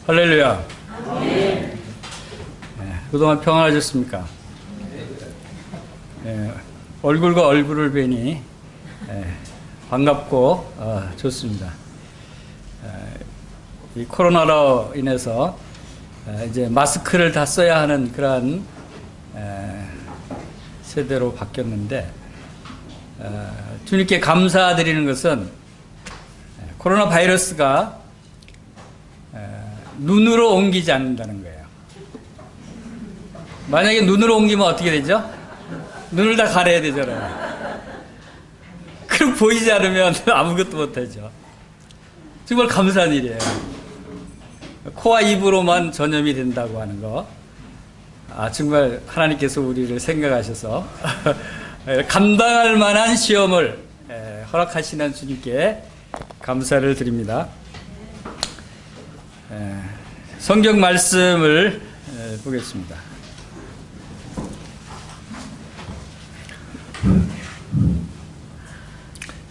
할렐루야. 그동안 평안하셨습니까? 얼굴과 얼굴을 뵈니 반갑고 좋습니다. 이 코로나로 인해서 이제 마스크를 다 써야 하는 그러한 세대로 바뀌었는데, 주님께 감사드리는 것은 코로나 바이러스가 눈으로 옮기지 않는다는 거예요. 만약에 눈으로 옮기면 어떻게 되죠? 눈을 다 가려야 되잖아요. 그럼 보이지 않으면 아무것도 못하죠. 정말 감사한 일이에요. 코와 입으로만 전염이 된다고 하는 거. 정말 하나님께서 우리를 생각하셔서 감당할 만한 시험을 허락하시는 주님께 감사를 드립니다. 성경 말씀을 보겠습니다.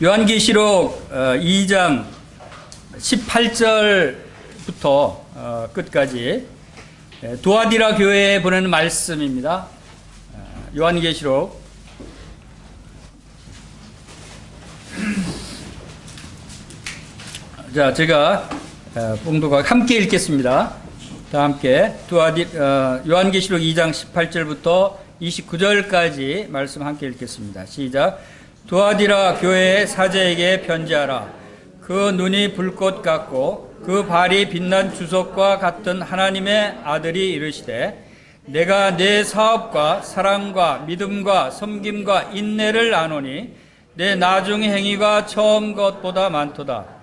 요한계시록 2장 18절부터 끝까지 두아디라 교회에 보내는 말씀입니다. 요한계시록 자, 제가 봉독과 함께 읽겠습니다. 다 함께 요한계시록 2장 18절부터 29절까지 말씀 함께 읽겠습니다. 시작. 두아디라 교회의 사제에게 편지하라. 그 눈이 불꽃 같고 그 발이 빛난 주석과 같은 하나님의 아들이 이르시되, 내가 내 사업과 사랑과 믿음과 섬김과 인내를 아노니 내 나중 행위가 처음 것보다 많도다.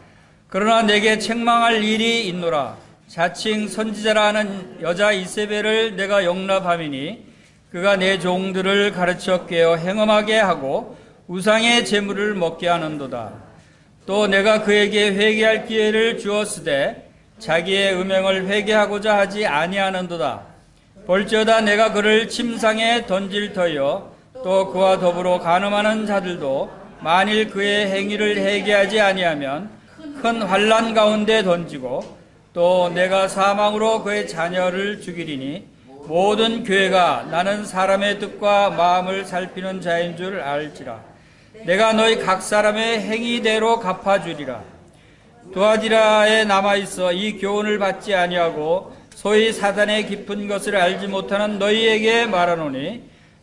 그러나 내게 책망할 일이 있노라. 자칭 선지자라 하는 여자 이세벨을 내가 용납함이니 그가 내 종들을 가르쳐 깨어 행음하게 하고 우상의 제물을 먹게 하는도다. 또 내가 그에게 회개할 기회를 주었으되 자기의 음행을 회개하고자 하지 아니하는도다. 볼지어다 내가 그를 침상에 던질 터이요 또 그와 더불어 간음하는 자들도 만일 그의 행위를 회개하지 아니하면 큰 환난 가운데 던지고, 또 내가 사망으로 그의 자녀를 죽이리니 모든 교회가 나는 사람의 뜻과 마음을 살피는 자인 줄 알지라. 내가 너희 각 사람의 행위대로 갚아주리라. 두아디라에 남아있어 이 교훈을 받지 아니하고 소위 사단의 깊은 것을 알지 못하는 너희에게 말하노니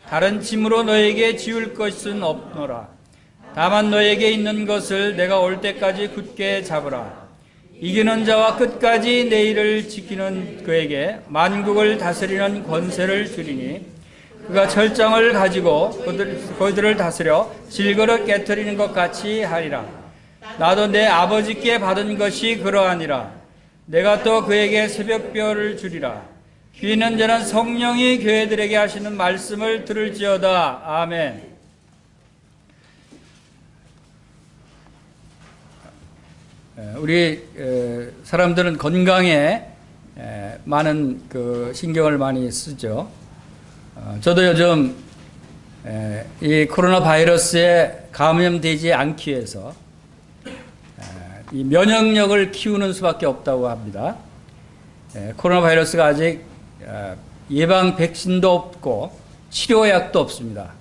다른 짐으로 너희에게 지울 것은 없노라. 다만 너희에게 있는 것을 내가 올 때까지 굳게 잡으라. 이기는 자와 끝까지 내 일을 지키는 그에게 만국을 다스리는 권세를 주리니 그가 철장을 가지고 그들을 다스려 질거를 깨트리는 것 같이 하리라. 나도 내 아버지께 받은 것이 그러하니라. 내가 또 그에게 새벽별을 주리라. 귀 있는 자는 성령이 교회들에게 하시는 말씀을 들을지어다. 아멘. 우리 사람들은 건강에 많은 신경을 많이 쓰죠. 저도 요즘 이 코로나 바이러스에 감염되지 않기 위해서 이 면역력을 키우는 수밖에 없다고 합니다. 코로나 바이러스가 아직 예방 백신도 없고 치료약도 없습니다.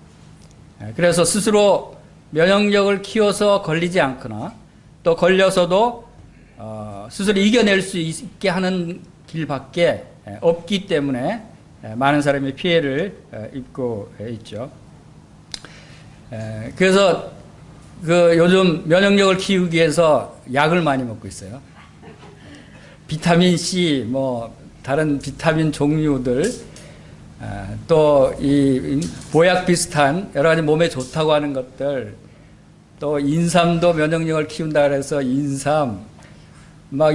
그래서 스스로 면역력을 키워서 걸리지 않거나 또 걸려서도 스스로 이겨낼 수 있게 하는 길밖에 없기 때문에 많은 사람이 피해를 입고 있죠. 그래서 요즘 면역력을 키우기 위해서 약을 많이 먹고 있어요. 비타민 C, 다른 비타민 종류들, 또 이 보약 비슷한 여러 가지 몸에 좋다고 하는 것들, 또 인삼도 면역력을 키운다 그래서 인삼,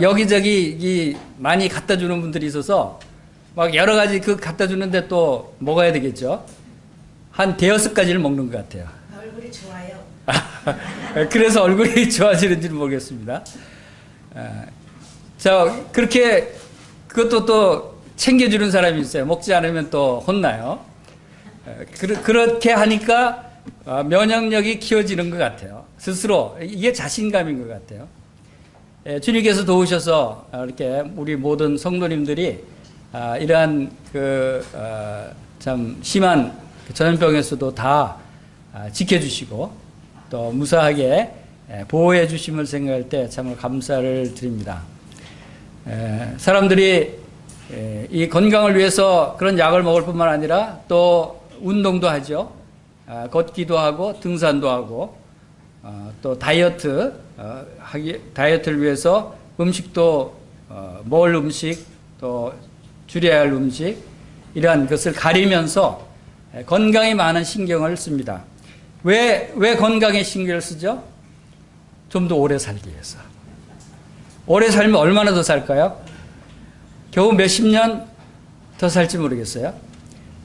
여기저기 많이 갖다 주는 분들이 있어서 여러 가지 갖다 주는데 또 먹어야 되겠죠. 한 대여섯 가지를 먹는 것 같아요. 얼굴이 좋아요. 그래서 얼굴이 좋아지는지는 모르겠습니다. 자, 그렇게 그것도 또 챙겨주는 사람이 있어요. 먹지 않으면 또 혼나요. 그렇게 하니까 면역력이 키워지는 것 같아요. 스스로 이게 자신감인 것 같아요. 주님께서 도우셔서 이렇게 우리 모든 성도님들이 이러한 참 심한 전염병에서도 다 지켜주시고 또 무사하게 보호해 주심을 생각할 때 참 감사를 드립니다. 사람들이 이 건강을 위해서 그런 약을 먹을 뿐만 아니라 또 운동도 하죠. 걷기도 하고 등산도 하고 또 다이어트를 위해서 음식도 먹을 음식 또 줄여야 할 음식 이러한 것을 가리면서 건강에 많은 신경을 씁니다. 왜 건강에 신경을 쓰죠? 좀 더 오래 살기 위해서. 오래 살면 얼마나 더 살까요? 겨우 몇십 년 더 살지 모르겠어요.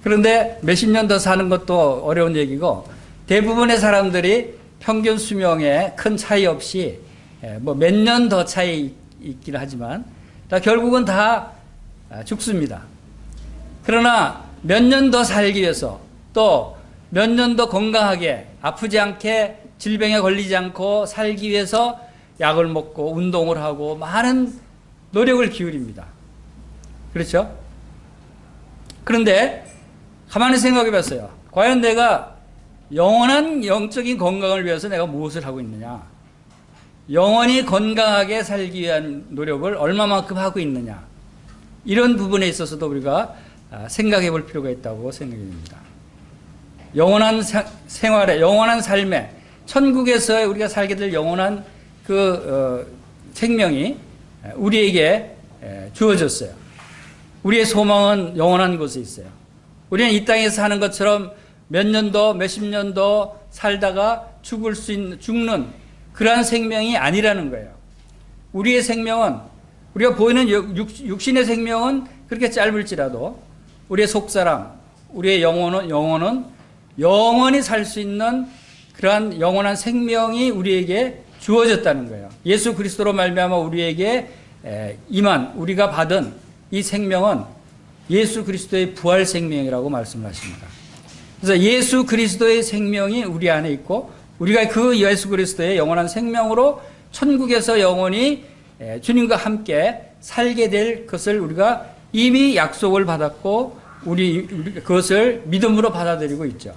그런데 몇십 년 더 사는 것도 어려운 얘기고 대부분의 사람들이 평균 수명에 큰 차이 없이 뭐 몇 년 더 차이 있긴 하지만 다 결국은 다 죽습니다. 그러나 몇 년 더 살기 위해서 또 몇 년 더 건강하게 아프지 않게 질병에 걸리지 않고 살기 위해서 약을 먹고 운동을 하고 많은 노력을 기울입니다. 그렇죠? 그런데 가만히 생각해 봤어요. 과연 내가 영원한 영적인 건강을 위해서 내가 무엇을 하고 있느냐? 영원히 건강하게 살기 위한 노력을 얼마만큼 하고 있느냐? 이런 부분에 있어서도 우리가 생각해 볼 필요가 있다고 생각이 듭니다. 영원한 생활에, 영원한 삶에, 천국에서 우리가 살게 될 영원한 생명이 우리에게 주어졌어요. 우리의 소망은 영원한 곳에 있어요. 우리는 이 땅에서 사는 것처럼 몇 년 더, 몇십 년 더 살다가 죽는 그러한 생명이 아니라는 거예요. 우리의 생명은, 우리가 보이는 육신의 생명은 그렇게 짧을지라도 우리의 속사람, 우리의 영혼은 영원히 살 수 있는 그러한 영원한 생명이 우리에게 주어졌다는 거예요. 예수 그리스도로 말미암아 우리에게 임한, 우리가 받은 이 생명은 예수 그리스도의 부활 생명이라고 말씀을 하십니다. 그래서 예수 그리스도의 생명이 우리 안에 있고 우리가 그 예수 그리스도의 영원한 생명으로 천국에서 영원히 주님과 함께 살게 될 것을 우리가 이미 약속을 받았고 우리 그것을 믿음으로 받아들이고 있죠.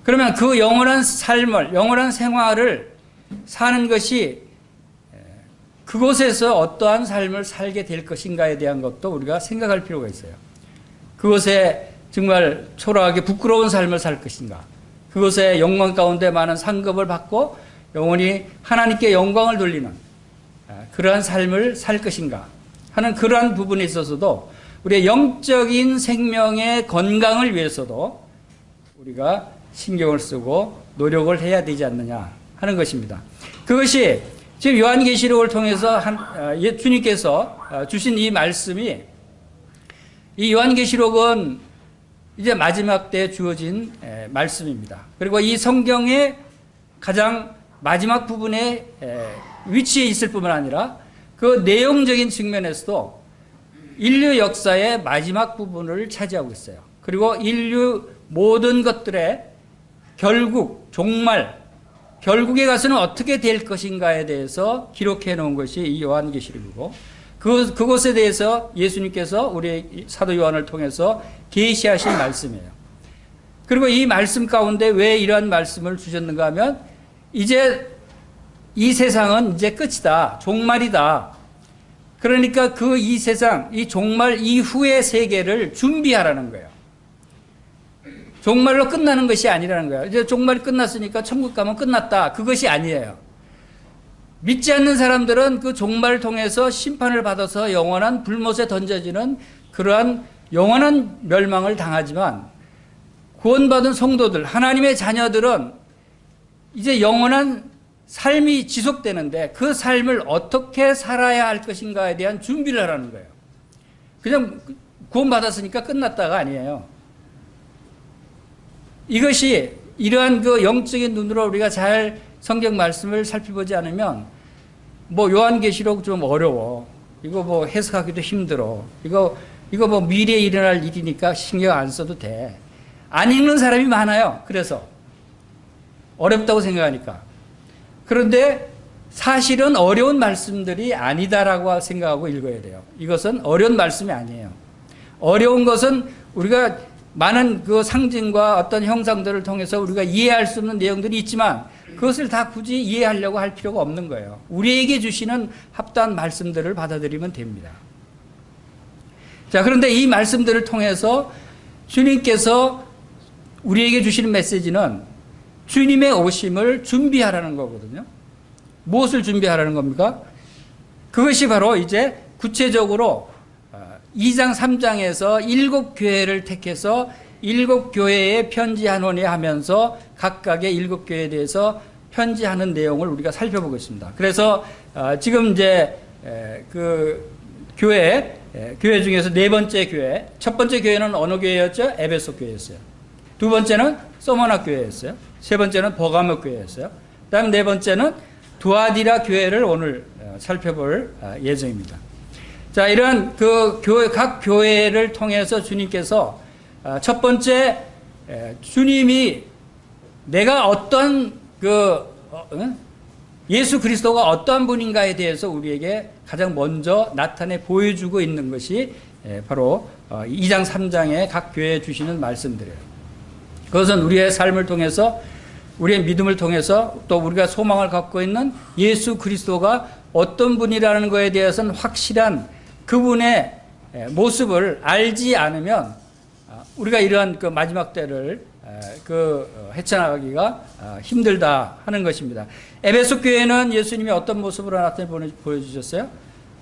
그러면 그 영원한 삶을, 영원한 생활을 사는 것이 그곳에서 어떠한 삶을 살게 될 것인가에 대한 것도 우리가 생각할 필요가 있어요. 그곳에 정말 초라하게 부끄러운 삶을 살 것인가? 그곳에 영광 가운데 많은 상급을 받고 영원히 하나님께 영광을 돌리는 그러한 삶을 살 것인가? 하는 그러한 부분에 있어서도 우리의 영적인 생명의 건강을 위해서도 우리가 신경을 쓰고 노력을 해야 되지 않느냐 하는 것입니다. 그것이 지금 요한계시록을 통해서 주님께서 주신 이 말씀이, 이 요한계시록은 이제 마지막 때에 주어진 말씀입니다. 그리고 이 성경의 가장 마지막 부분에 위치해 있을 뿐만 아니라 그 내용적인 측면에서도 인류 역사의 마지막 부분을 차지하고 있어요. 그리고 인류 모든 것들의 결국, 종말, 결국에 가서는 어떻게 될 것인가에 대해서 기록해 놓은 것이 이 요한계시록이고 그것에 대해서 예수님께서 우리 사도 요한을 통해서 계시하신 말씀이에요. 그리고 이 말씀 가운데 왜 이러한 말씀을 주셨는가 하면 이제 이 세상은 이제 끝이다. 종말이다. 그러니까 이 세상, 이 종말 이후의 세계를 준비하라는 거예요. 종말로 끝나는 것이 아니라는 거예요. 이제 종말이 끝났으니까 천국 가면 끝났다. 그것이 아니에요. 믿지 않는 사람들은 그 종말을 통해서 심판을 받아서 영원한 불못에 던져지는 그러한 영원한 멸망을 당하지만 구원받은 성도들, 하나님의 자녀들은 이제 영원한 삶이 지속되는데 그 삶을 어떻게 살아야 할 것인가에 대한 준비를 하라는 거예요. 그냥 구원받았으니까 끝났다가 아니에요. 이것이 이러한 그 영적인 눈으로 우리가 잘 성경 말씀을 살펴보지 않으면 뭐 요한계시록 좀 어려워. 이거 뭐 해석하기도 힘들어. 이거 뭐 미래에 일어날 일이니까 신경 안 써도 돼. 안 읽는 사람이 많아요. 그래서 어렵다고 생각하니까. 그런데 사실은 어려운 말씀들이 아니다라고 생각하고 읽어야 돼요. 이것은 어려운 말씀이 아니에요. 어려운 것은 우리가 많은 그 상징과 어떤 형상들을 통해서 우리가 이해할 수 없는 내용들이 있지만 그것을 다 굳이 이해하려고 할 필요가 없는 거예요. 우리에게 주시는 합당한 말씀들을 받아들이면 됩니다. 자, 그런데 이 말씀들을 통해서 주님께서 우리에게 주시는 메시지는 주님의 오심을 준비하라는 거거든요. 무엇을 준비하라는 겁니까? 그것이 바로 이제 구체적으로 2장 3장에서 7교회를 택해서 7교회에 편지하노니 하면서 각각의 7교회에 대해서 편지하는 내용을 우리가 살펴보겠습니다. 그래서 지금 이제 그 교회 중에서 네 번째 교회, 첫 번째 교회는 어느 교회였죠? 에베소 교회였어요. 두 번째는 소모나 교회였어요. 세 번째는 버가모 교회였어요. 그다음 네 번째는 두아디라 교회를 오늘 살펴볼 예정입니다. 자, 이런 그 교회, 각 교회를 통해서 주님께서 첫 번째 주님이 내가 어떤 예수 그리스도가 어떠한 분인가에 대해서 우리에게 가장 먼저 나타내 보여주고 있는 것이 바로 2장 3장에 각 교회에 주시는 말씀들이에요. 그것은 우리의 삶을 통해서 우리의 믿음을 통해서 또 우리가 소망을 갖고 있는 예수 그리스도가 어떤 분이라는 것에 대해서는 확실한 그분의 모습을 알지 않으면 우리가 이러한 그 마지막 때를 헤쳐나가기가 힘들다 하는 것입니다. 에베소 교회는 예수님이 어떤 모습으로 나타내 보여주셨어요?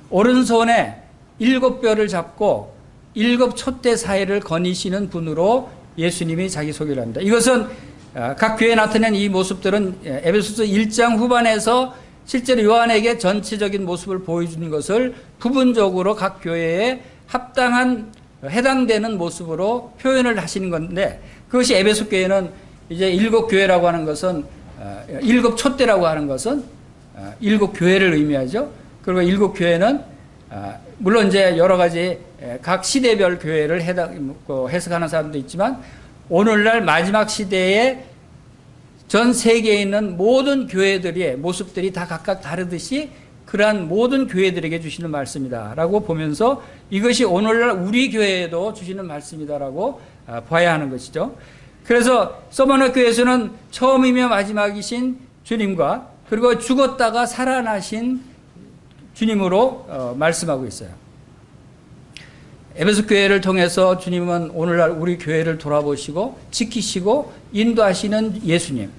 오른손에 7뼈를 잡고 7 촛대 사이를 거니시는 분으로 예수님이 자기 소개를 합니다. 이것은 각 교회에 나타낸 이 모습들은 에베소서 1장 후반에서 실제로 요한에게 전체적인 모습을 보여주는 것을 부분적으로 각 교회에 합당한 해당되는 모습으로 표현을 하시는 건데, 그것이 에베소 교회는 이제 7교회라고 하는 것은 7 촛대라고 하는 것은 7교회를 의미하죠. 그리고 7교회는 물론 이제 여러 가지 각 시대별 교회를 해석하는 사람도 있지만 오늘날 마지막 시대에 전 세계에 있는 모든 교회들의 모습들이 다 각각 다르듯이 그러한 모든 교회들에게 주시는 말씀이다라고 보면서 이것이 오늘날 우리 교회에도 주시는 말씀이다라고 봐야 하는 것이죠. 그래서 서머너 교회에서는 처음이며 마지막이신 주님과 그리고 죽었다가 살아나신 주님으로 말씀하고 있어요. 에베소 교회를 통해서 주님은 오늘날 우리 교회를 돌아보시고 지키시고 인도하시는 예수님,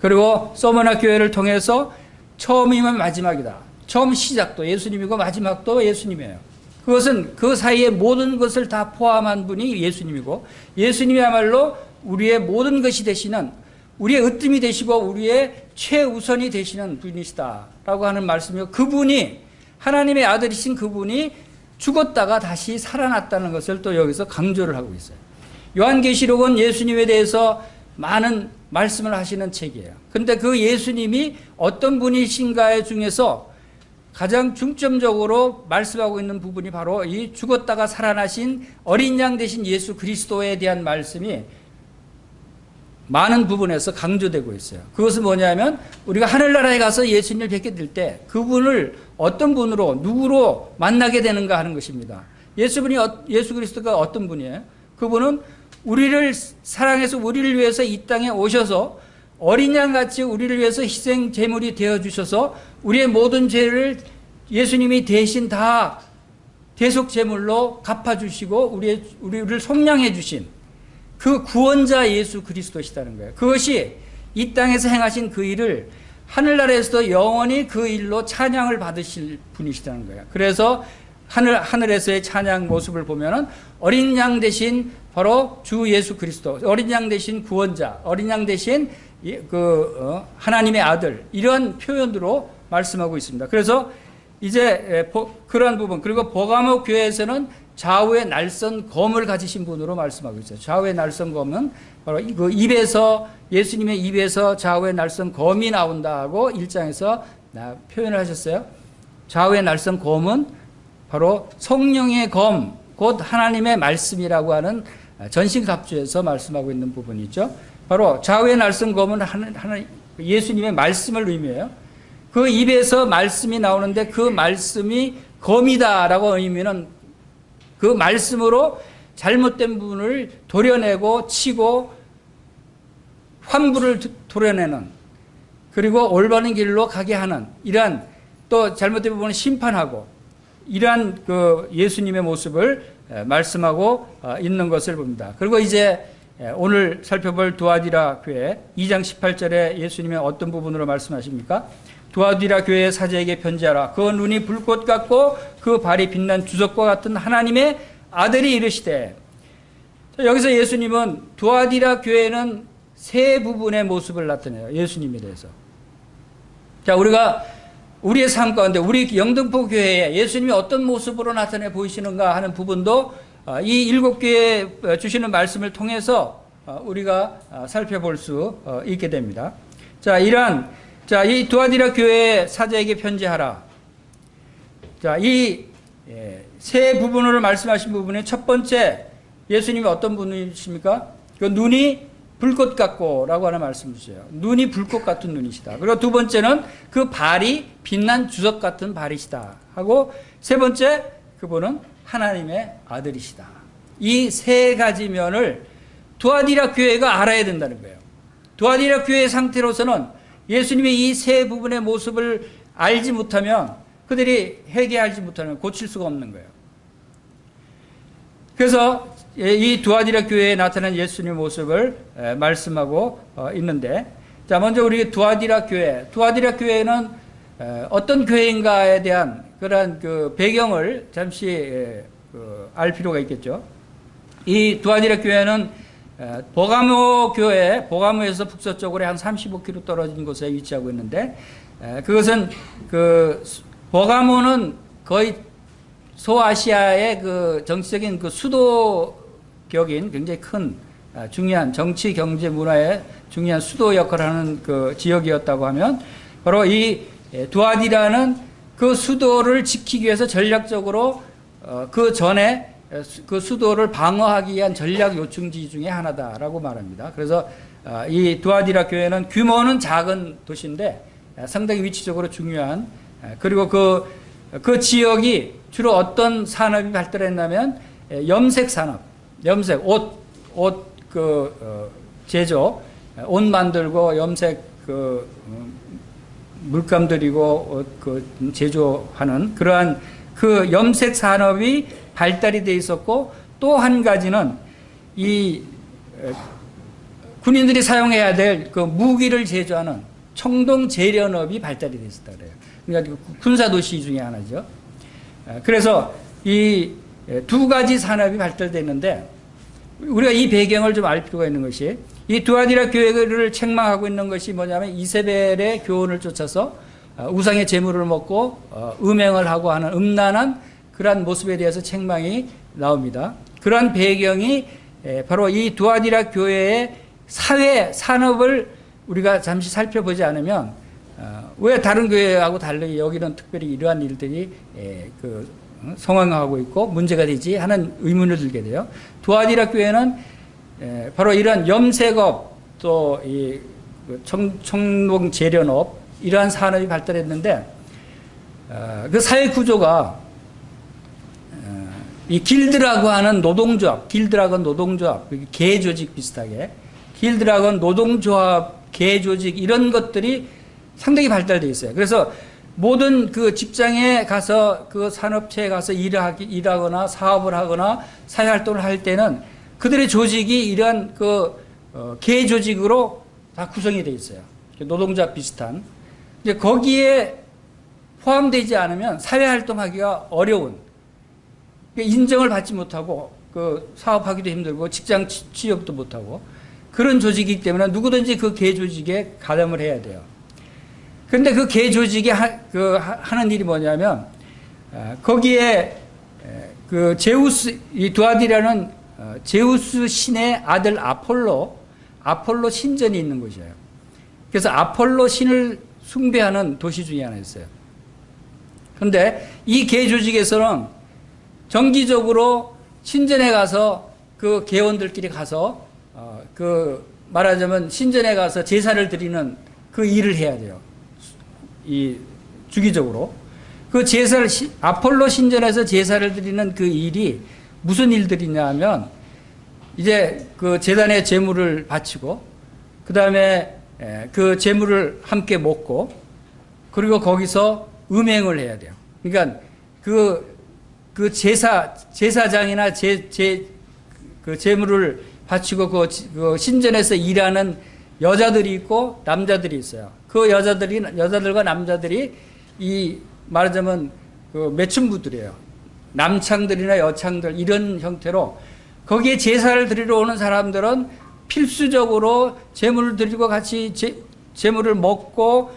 그리고 서머나 교회를 통해서 처음이면 마지막이다. 처음 시작도 예수님이고 마지막도 예수님이에요. 그것은 그 사이에 모든 것을 다 포함한 분이 예수님이고, 예수님이야말로 우리의 모든 것이 되시는, 우리의 으뜸이 되시고 우리의 최우선이 되시는 분이시다라고 하는 말씀이고, 그분이 하나님의 아들이신 그분이 죽었다가 다시 살아났다는 것을 또 여기서 강조를 하고 있어요. 요한계시록은 예수님에 대해서 많은 말씀을 하시는 책이에요. 그런데 그 예수님이 어떤 분이신가에 중에서 가장 중점적으로 말씀하고 있는 부분이 바로 이 죽었다가 살아나신 어린 양 되신 예수 그리스도에 대한 말씀이 많은 부분에서 강조되고 있어요. 그것은 뭐냐면 우리가 하늘나라에 가서 예수님을 뵙게 될 때 그분을 어떤 분으로 누구로 만나게 되는가 하는 것입니다. 예수 그리스도가 어떤 분이에요? 그분은 우리를 사랑해서 우리를 위해서 이 땅에 오셔서 어린 양같이 우리를 위해서 희생 제물이 되어주셔서 우리의 모든 죄를 예수님이 대신 다 대속 제물로 갚아주시고 우리를 속량해 주신 그 구원자 예수 그리스도시다는 거예요. 그것이 이 땅에서 행하신 그 일을 하늘나라에서도 영원히 그 일로 찬양을 받으실 분이시다는 거예요. 그래서 하늘에서의 찬양 모습을 보면은 어린 양 대신 바로 주 예수 그리스도, 어린 양 대신 구원자, 어린 양 대신 하나님의 아들, 이런 표현으로 말씀하고 있습니다. 그래서 이제 그러한 부분, 그리고 버가모 교회에서는 좌우의 날선 검을 가지신 분으로 말씀하고 있어요. 좌우의 날선 검은 바로 그 입에서, 예수님의 입에서 좌우의 날선 검이 나온다고 1장에서 표현을 하셨어요. 좌우의 날선 검은 바로 성령의 검, 곧 하나님의 말씀이라고 하는 전신갑주에서 말씀하고 있는 부분이죠. 바로 좌우의 날선 검은 예수님의 말씀을 의미해요. 그 입에서 말씀이 나오는데 그 말씀이 검이다라고 의미는 그 말씀으로 잘못된 부분을 도려내고 치고 환부를 도려내는, 그리고 올바른 길로 가게 하는, 이러한 또 잘못된 부분을 심판하고, 이러한 그 예수님의 모습을 말씀하고 있는 것을 봅니다. 그리고 이제 오늘 살펴볼 두아디라 교회 2장 18절에 예수님의 어떤 부분으로 말씀하십니까? 두아디라 교회의 사제에게 편지하라. 그 눈이 불꽃 같고 그 발이 빛난 주석과 같은 하나님의 아들이 이르시되. 여기서 예수님은 두아디라 교회는 세 부분의 모습을 나타내요. 예수님에 대해서. 자, 우리가 우리의 삶 가운데 우리 영등포 교회에 예수님이 어떤 모습으로 나타내 보이시는가 하는 부분도 이 7교회에 주시는 말씀을 통해서 우리가 살펴볼 수 있게 됩니다. 자, 이 두아디라 교회의 사제에게 편지하라. 자, 이 세 부분으로 말씀하신 부분의 첫 번째, 예수님이 어떤 분이십니까? 그 눈이 불꽃 같고 라고 하는 말씀 주세요. 눈이 불꽃 같은 눈이시다. 그리고 두 번째는 그 발이 빛난 주석 같은 발이시다 하고, 세 번째, 그분은 하나님의 아들이시다. 이 세 가지 면을 두아디라 교회가 알아야 된다는 거예요. 두아디라 교회의 상태로서는 예수님의 이 세 부분의 모습을 알지 못하면, 그들이 회개하지 못하면 고칠 수가 없는 거예요. 그래서 이 두아디라 교회에 나타난 예수님의 모습을 말씀하고 있는데, 자, 먼저 우리 두아디라 교회는 어떤 교회인가에 대한 그런 그 배경을 잠시 알 필요가 있겠죠. 이 두아디라 교회는 버가모 교회, 버가모에서 북서쪽으로 한 35km 떨어진 곳에 위치하고 있는데, 그것은 버가모는 거의 소아시아의 그 정치적인 그 수도격인 굉장히 큰 중요한 정치, 경제, 문화의 중요한 수도 역할을 하는 그 지역이었다고 하면, 바로 이 두아디라는 그 수도를 지키기 위해서 전략적으로 그 전에 그 수도를 방어하기 위한 전략 요충지 중에 하나다라고 말합니다. 그래서 이 두아디라 교회는 규모는 작은 도시인데 상당히 위치적으로 중요한, 그리고 그 지역이 주로 어떤 산업이 발달했냐면 염색 산업, 옷 제조, 옷 만들고 염색 물감 들이고 옷 제조하는 그러한 그 염색 산업이 발달이 돼 있었고, 또 한 가지는 이 군인들이 사용해야 될 그 무기를 제조하는 청동 재련업이 발달이 돼 있었다 그래요. 그러니까 군사 도시 중에 하나죠. 그래서 이 두 가지 산업이 발달됐는데, 우리가 이 배경을 좀 알 필요가 있는 것이, 이 두아디라 교회를 책망하고 있는 것이 뭐냐면 이세벨의 교훈을 쫓아서 우상의 재물을 먹고 음행을 하고 하는 음란한 그러한 모습에 대해서 책망이 나옵니다. 그러한 배경이 바로 이 두아디라 교회의 사회 산업을 우리가 잠시 살펴보지 않으면 왜 다른 교회하고 달리 여기는 특별히 이러한 일들이 성황하고 있고 문제가 되지 하는 의문을 들게 돼요. 두아디라 교회는 바로 이런 염색업, 또 이 청동 재련업, 이러한 산업이 발달했는데, 그 사회 구조가 이 길드라고 하는 노동조합, 계조직 비슷하게 길드라고 노동조합, 계조직 이런 것들이 상당히 발달되어 있어요. 그래서 모든 그 직장에 가서 그 산업체에 가서 일하거나 사업을 하거나 사회활동을 할 때는 그들의 조직이 이러한 계조직으로 다 구성이 되어 있어요. 노동조합 비슷한. 이제 거기에 포함되지 않으면 사회활동하기가 어려운, 인정을 받지 못하고 그 사업하기도 힘들고 직장 취업도 못하고 그런 조직이기 때문에 누구든지 그 계조직에 가담을 해야 돼요. 그런데 그 계조직이 하는 일이 뭐냐면, 거기에 그 제우스, 이 두아디라는 제우스 신의 아들 아폴로 신전이 있는 곳이에요. 그래서 아폴로 신을 숭배하는 도시 중에 하나였어요. 그런데 이 계조직에서는 정기적으로 신전에 가서 그 계원들끼리 가서 말하자면 신전에 가서 제사를 드리는 그 일을 해야 돼요. 이 주기적으로 그 제사를 아폴로 신전에서 제사를 드리는 그 일이 무슨 일들이냐 하면 이제 그 제단에 제물을 바치고 그 다음에 그 제물을 함께 먹고 그리고 거기서 음행을 해야 돼요. 그러니까 그 제사장이나 그 제물을 바치고 그 신전에서 일하는 여자들이 있고 남자들이 있어요. 그 여자들과 남자들이 이 말하자면 그 매춘부들이에요. 남창들이나 여창들 이런 형태로 거기에 제사를 드리러 오는 사람들은 필수적으로 제물을 드리고 같이 제물을 먹고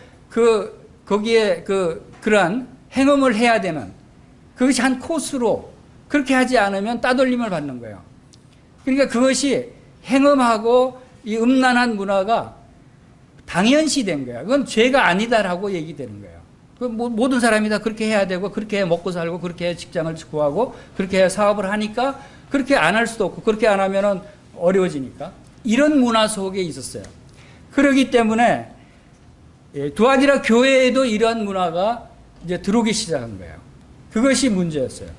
거기에 그러한 행음을 해야 되는 그것이 한 코스로 그렇게 하지 않으면 따돌림을 받는 거예요. 그러니까 그것이 행음하고 이 음란한 문화가 당연시된 거예요. 그건 죄가 아니다라고 얘기되는 거예요. 모든 사람이 다 그렇게 해야 되고 그렇게 해 먹고 살고 그렇게 해 직장을 구하고 그렇게 해 사업을 하니까 그렇게 안 할 수도 없고 그렇게 안 하면은 어려워지니까 이런 문화 속에 있었어요. 그렇기 때문에 두아디라 교회에도 이러한 문화가 이제 들어오기 시작한 거예요. 그것이 문제였어요.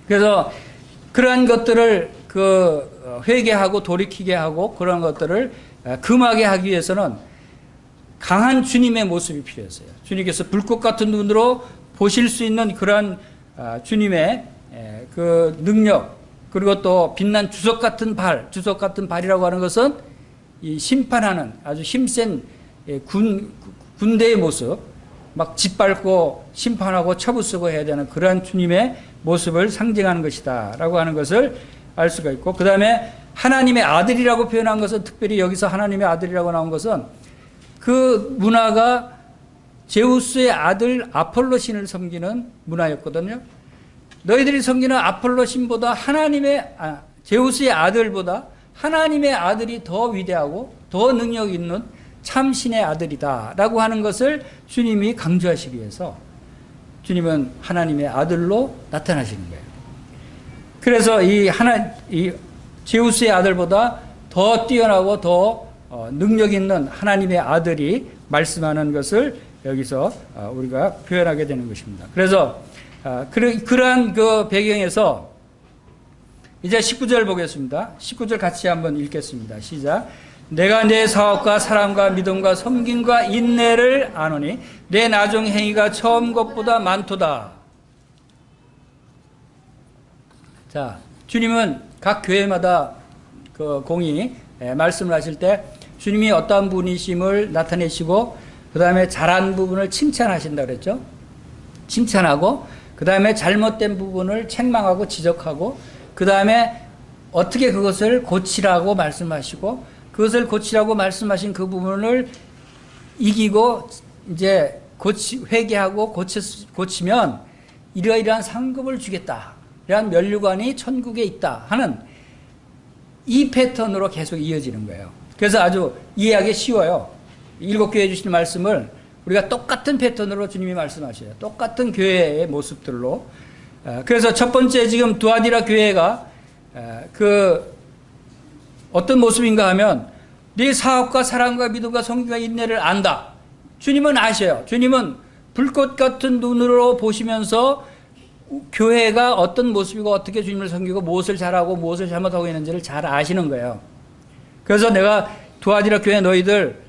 그래서 그러한 것들을 회개하고 돌이키게 하고 그런 것들을 금하게 하기 위해서는 강한 주님의 모습이 필요했어요. 주님께서 불꽃 같은 눈으로 보실 수 있는 그러한 주님의 그 능력 그리고 또 빛난 주석 같은 발이라고 하는 것은 이 심판하는 아주 힘센 군대의 모습 막 짓밟고 심판하고 처부 쓰고 해야 되는 그러한 주님의 모습을 상징하는 것이다 라고 하는 것을 알 수가 있고 그 다음에 하나님의 아들이라고 표현한 것은 특별히 여기서 하나님의 아들이라고 나온 것은 그 문화가 제우스의 아들 아폴로 신을 섬기는 문화였거든요. 너희들이 섬기는 아폴로 신보다 제우스의 아들보다 하나님의 아들이 더 위대하고 더 능력 있는 참신의 아들이다 라고 하는 것을 주님이 강조하시기 위해서 주님은 하나님의 아들로 나타나시는 거예요. 그래서 이 제우스의 아들보다 더 뛰어나고 더 능력 있는 하나님의 아들이 말씀하는 것을 여기서 우리가 표현하게 되는 것입니다. 그래서 그러한 그 배경에서 이제 19절 보겠습니다. 19절 같이 한번 읽겠습니다. 시작. 내가 내 사업과 사랑과 믿음과 섬김과 인내를 아노니 내 나중 행위가 처음 것보다 많도다. 자, 주님은 각 교회마다 그 공의 말씀을 하실 때 주님이 어떠한 분이심을 나타내시고 그 다음에 잘한 부분을 칭찬하신다 그랬죠. 칭찬하고 그 다음에 잘못된 부분을 책망하고 지적하고 그 다음에 어떻게 그것을 고치라고 말씀하시고 그것을 고치라고 말씀하신 그 부분을 이기고 이제 회개하고 고치면 이러이러한 상급을 주겠다. 이러한 면류관이 천국에 있다 하는 이 패턴으로 계속 이어지는 거예요. 그래서 아주 이해하기 쉬워요. 7교회 주신 말씀을 우리가 똑같은 패턴으로 주님이 말씀하셔요. 똑같은 교회의 모습들로. 그래서 첫 번째 지금 두아디라 교회가 어떤 모습인가 하면 네 사업과 사랑과 믿음과 성경과 인내를 안다. 주님은 아셔요. 주님은 불꽃 같은 눈으로 보시면서 교회가 어떤 모습이고 어떻게 주님을 섬기고 무엇을 잘하고 무엇을 잘못하고 있는지를 잘 아시는 거예요. 그래서 내가 두아디라 교회 너희들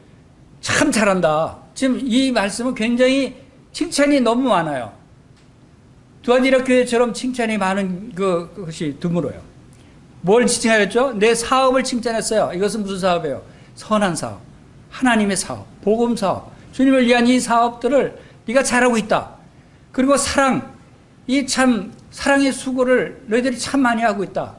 참 잘한다. 지금 이 말씀은 굉장히 칭찬이 너무 많아요. 두아디라 교회처럼 칭찬이 많은 그것이 드물어요. 뭘 칭찬했죠? 내 사업을 칭찬했어요. 이것은 무슨 사업이에요? 선한 사업, 하나님의 사업, 복음 사업, 주님을 위한 이 사업들을 네가 잘하고 있다. 그리고 사랑, 사랑의 수고를 너희들이 참 많이 하고 있다.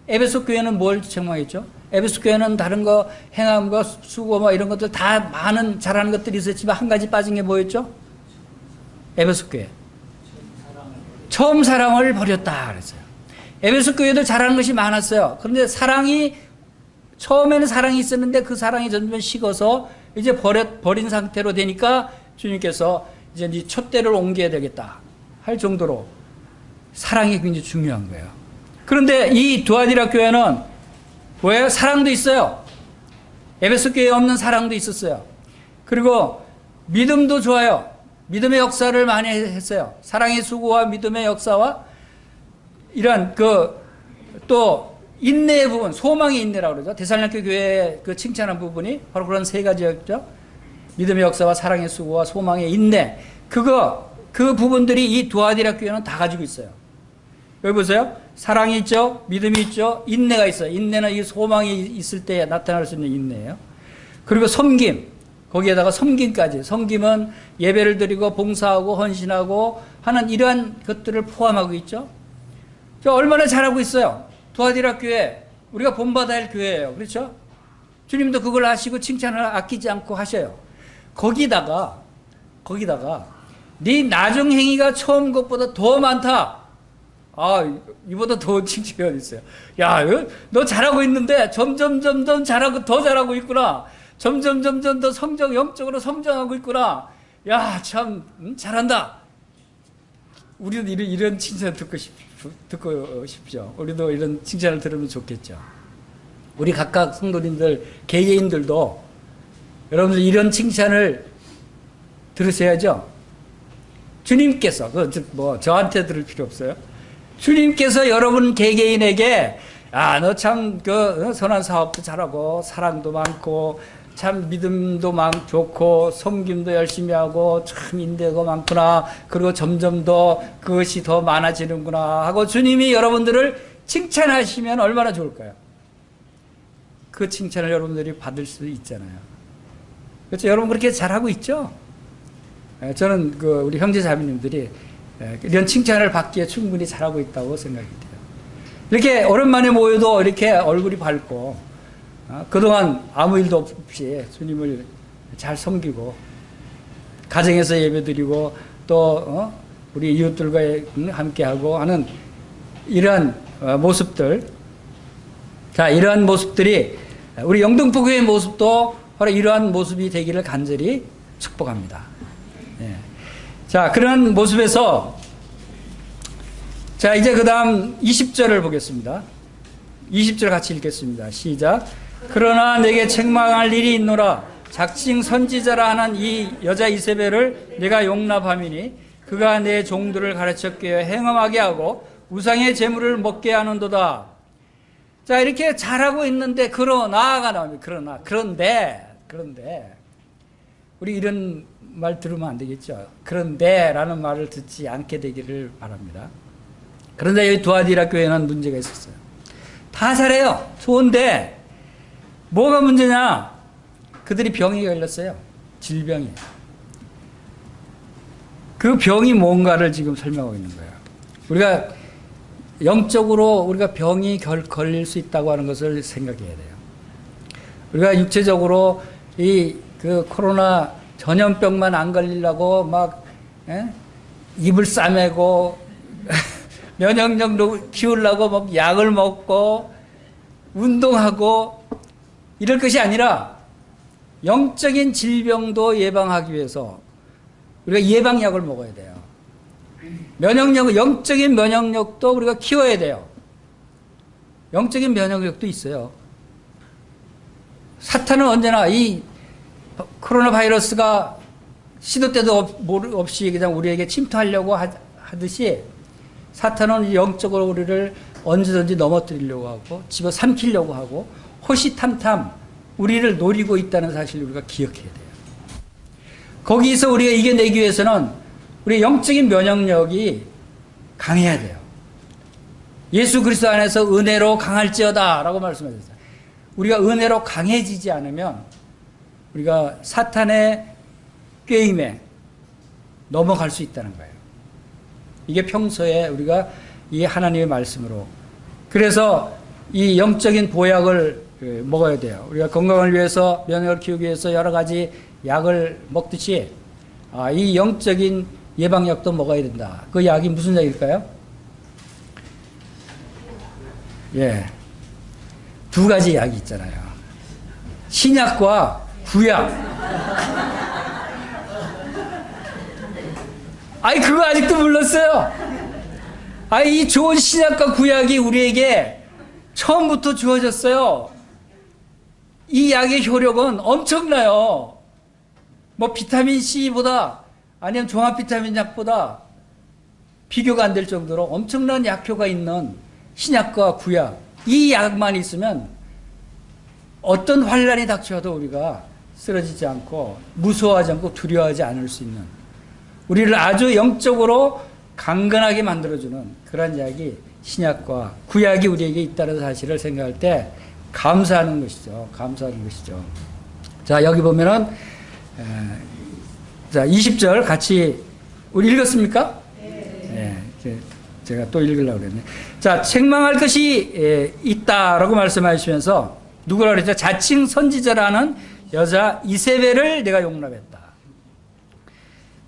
에베소 교회는 뭘 책망했죠? 에베소 교회는 다른 거 행함과 수고 이런 것들 다 많은 잘하는 것들이 있었지만 한 가지 빠진 게 뭐였죠? 에베소 교회 처음 사랑을 버렸다 그랬어요. 에베소 교회도 잘하는 것이 많았어요. 그런데 처음에는 사랑이 있었는데 그 사랑이 점점 식어서 이제 버린 상태로 되니까 주님께서 이제 네 촛대를 옮겨야 되겠다 할 정도로 사랑이 굉장히 중요한 거예요. 그런데 이 두아디라 교회는 왜? 사랑도 있어요. 에베소 교회에 없는 사랑도 있었어요. 그리고 믿음도 좋아요. 믿음의 역사를 많이 했어요. 사랑의 수고와 믿음의 역사와 이런 또 인내의 부분, 소망의 인내라고 그러죠. 데살로니가 교회의 그 칭찬한 부분이 바로 그런 세 가지였죠. 믿음의 역사와 사랑의 수고와 소망의 인내. 그 부분들이 이 두아디라 교회는 다 가지고 있어요. 여기 보세요. 사랑이 있죠. 믿음이 있죠. 인내가 있어요. 인내는 이 소망이 있을 때 나타날 수 있는 인내예요. 그리고 섬김. 거기에다가 섬김까지. 섬김은 예배를 드리고 봉사하고 헌신하고 하는 이러한 것들을 포함하고 있죠. 얼마나 잘하고 있어요. 두아디라 교회. 우리가 본받아야 할 교회예요. 그렇죠? 주님도 그걸 하시고 칭찬을 아끼지 않고 하셔요. 거기다가 네 나중 행위가 처음 것보다 더 많다. 이보다 더 칭찬이 어디 있어요. 야, 너 잘하고 있는데 점점 잘하고 더 잘하고 있구나. 점점 더 영적으로 성장하고 있구나. 야, 참 잘한다. 우리도 이런 칭찬 듣고 싶죠. 우리도 이런 칭찬을 들으면 좋겠죠. 우리 각각 성도님들, 개개인들도 여러분들 이런 칭찬을 들으셔야죠. 주님께서 저한테 들을 필요 없어요. 주님께서 여러분 개개인에게 너 참 선한 사업도 잘하고 사랑도 많고 참 믿음도 좋고 섬김도 열심히 하고 참 인내가 많구나. 그리고 점점 더 그것이 더 많아지는구나 하고 주님이 여러분들을 칭찬하시면 얼마나 좋을까요? 그 칭찬을 여러분들이 받을 수 있잖아요. 그렇죠? 여러분 그렇게 잘하고 있죠? 저는 우리 형제 자매님들이 이런 칭찬을 받기에 충분히 잘하고 있다고 생각이 돼요. 이렇게 오랜만에 모여도 이렇게 얼굴이 밝고 그동안 아무 일도 없이 주님을 잘 섬기고 가정에서 예배드리고 또 우리 이웃들과 함께하고 하는 이러한 모습들, 자, 이러한 모습들이 우리 영등포교회의 모습도 바로 이러한 모습이 되기를 간절히 축복합니다. 자, 그런 모습에서 자, 이제 그 다음 20절을 보겠습니다. 20절 같이 읽겠습니다. 시작. 그러나 내게 책망할 일이 있노라. 작칭 선지자라 하는 이 여자 이세벨을 내가 용납함이니 그가 내 종들을 가르쳐 깨어 행음하게 하고 우상의 재물을 먹게 하는도다. 자, 이렇게 잘하고 있는데 그러나가 나옵니다. 그런데 우리 이런 말 들으면 안 되겠죠. 그런데 라는 말을 듣지 않게 되기를 바랍니다. 그런데 여기 두아디라 교회는 문제가 있었어요. 다 잘해요. 좋은데 뭐가 문제냐? 그들이 병이 걸렸어요. 질병이. 그 병이 뭔가를 지금 설명하고 있는 거예요. 우리가 영적으로 우리가 병이 걸릴 수 있다고 하는 것을 생각해야 돼요. 우리가 육체적으로 그 코로나 전염병만 안 걸리려고 막 입을 싸매고 면역력도 키우려고 막 약을 먹고 운동하고 이럴 것이 아니라 영적인 질병도 예방하기 위해서 우리가 예방약을 먹어야 돼요. 영적인 면역력도 우리가 키워야 돼요. 영적인 면역력도 있어요. 사탄은 언제나 이 코로나 바이러스가 시도 때도 없이 그냥 우리에게 침투하려고 하듯이 사탄은 영적으로 우리를 언제든지 넘어뜨리려고 하고 집어삼키려고 하고 호시탐탐 우리를 노리고 있다는 사실을 우리가 기억해야 돼요. 거기서 우리가 이겨내기 위해서는 우리의 영적인 면역력이 강해야 돼요. 예수 그리스도 안에서 은혜로 강할지어다 라고 말씀하셨어요. 우리가 은혜로 강해지지 않으면 우리가 사탄의 꾀임에 넘어갈 수 있다는 거예요. 이게 평소에 우리가 이 하나님의 말씀으로. 그래서 이 영적인 보약을 먹어야 돼요. 우리가 건강을 위해서, 면역을 키우기 위해서 여러 가지 약을 먹듯이 이 영적인 예방약도 먹어야 된다. 그 약이 무슨 약일까요? 두 가지 약이 있잖아요. 신약과 구약. 그거 아직도 몰랐어요. 이 좋은 신약과 구약이 우리에게 처음부터 주어졌어요. 이 약의 효력은 엄청나요. 비타민 C보다 아니면 종합 비타민 약보다 비교가 안 될 정도로 엄청난 약효가 있는 신약과 구약, 이 약만 있으면 어떤 환란이 닥쳐도 우리가 쓰러지지 않고 무서워하지 않고 두려워하지 않을 수 있는, 우리를 아주 영적으로 강건하게 만들어주는 그런 약이 신약과 구약이 우리에게 있다는 사실을 생각할 때 감사하는 것이죠. 감사하는 것이죠. 자, 여기 보면은 자, 20절 같이 우리 읽었습니까? 네. 제가 또 읽으려고 그랬네. 자, 책망할 것이 있다라고 말씀하시면서 누구라 그랬죠? 자칭 선지자라는 여자 이세벨을 내가 용납했다.